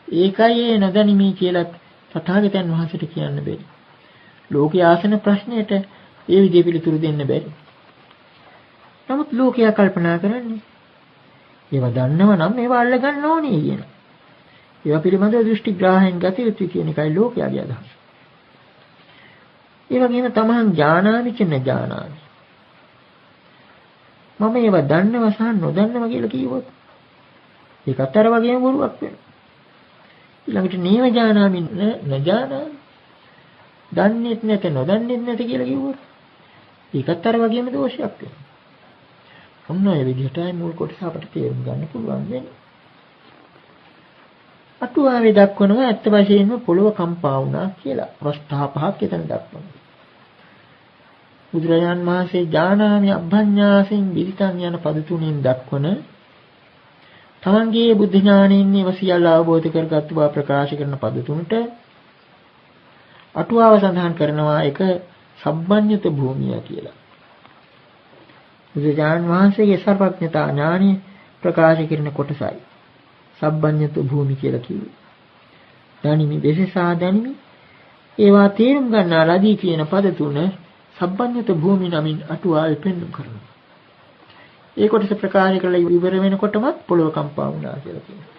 ඒකයි ඒ නොදනිමි කියලා තථාගතයන් වහන්සේට කියන්න බැරි. ලෝකයේ ආසන ප්‍රශ්නයට ඒ විදිහේ පිළිතුරු දෙන්න බැරි. නමුත් ලෝකයා කල්පනා කරන්නේ ඒවා දන්නව නම් ඒවා අල්ලගන්න ඕනේ කියන. ඒවා පිළිබඳව දෘෂ්ටි ග්‍රහණයෙන් ගත යුතුයි කියන එකයි ලෝකයාගේ අදහස. ඒ වගේම තමන් ඥානාමි කියන ඥානාමි. මම ඒවා දන්නව සහ නොදන්නව කියලා කිව්වොත් ඒකත් අර වගේම බොරුවක් වෙනවා. ඊළඟට නේව ඥානාමි නජානාමි. දන්නේත් නැත නොදන්නේත් නැත කියලා කිව්වොත් ඒකත් අර වගේම දෝෂයක් වෙනවා. ඔන්න ඔය විදිහටයි මුල් කොටස අපිට තේරුම් ගන්න පුළුවන් වෙන්නේ. අටුවාවේ දක්වනවා ඇත්ත වශයෙන්ම පොළව කම්පා වුණා කියලා. අවස්ථා පහක් එතන දක්වනවා. බුදුරජාන් වහන්සේ ඥානාමි අභඤ්ඤාසෙන් විදිතන් යන පද තුනෙන් දක්වන තමන්ගේ බුද්ධ ඥානයෙන් ඒව සියල්ල අවබෝධ කරගත්තු බව ප්‍රකාශ කරන පද තුනට අටුවාව සඳහන් කරනවා එක සබ්බඤ්ඤත භූමිය කියලා. බුදුරජාණන් වහන්සේගේ සර්වඥතා ඥානය ප්‍රකාශ කරන කොටසයි සබ්බඤ්ඤත භූමි කියලා කිව්වේ. දනිමි දේශසා දනිමි ඒවා තේරුම් ගන්නා ලදී කියන පද තුන සබ්බඤ්ඤත භූමි නමින් අටුවාවේ පෙන්වු කරනවා. ඒ කොටස ප්‍රකාශ කරලා ඉවර වෙනකොටමත් පොළොව කම්පා වුණා කියලා කියනවා.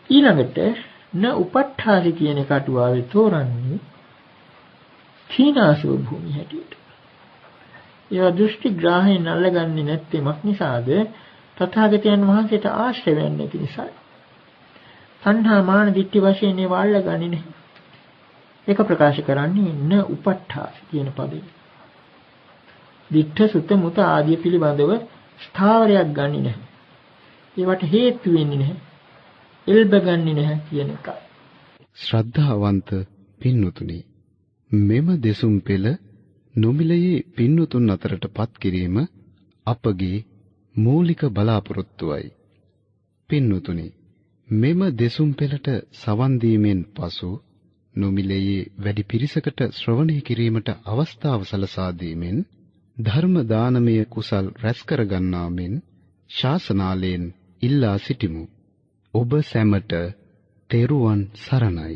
ඊළඟට න උපට්ඨාසි කියන එක අටුවාවේ තෝරන්නේ තීනාසව භූමි හැටියට. ඒවා දෘෂ්ටි ග්‍රහයෙන් අල්ලගන්නේ නැත්තේමක් නිසාද තථාගතයන් වහන්සේට ආශ්‍රය වෙන්නේ නැති නිසා. තණ්හා මාන දිට්ඨි වශයෙන් ඒවා අල්ලගන්නේ නැහැ. ඒක ප්‍රකාශ කරන්නේ න උපට්ඨාස කියන පදයෙන්. දිට්ඨ සුත මුත ආදී පිළිබඳව ස්ථාවරයක් ගන්නේ නැහැ. ඒවට හේතු වෙන්නේ නැහැ. එල්බගන්නේ නැහැ කියන එකයි. ශ්‍රද්ධාවන්ත පින්වතුනි, මෙම දෙසුම් පෙළ නොමිලයේ පින්වතුන් අතරටපත් කිරීම අපගේ මූලික බලාපොරොත්තුවයි. පින්වතුනි, මෙම දෙසුම් පෙළට සවන් දීමෙන් පසු නොමිලයේ වැඩි පිරිසකට ශ්‍රවණය කිරීමට අවස්ථාව සලසා දීමෙන් ධර්ම දානමය කුසල් රැස් කර ගන්නා මෙන් ශාසනාලයෙන් ඉල්ලා සිටිමු. ඔබ සැමට තෙරුවන් සරණයි.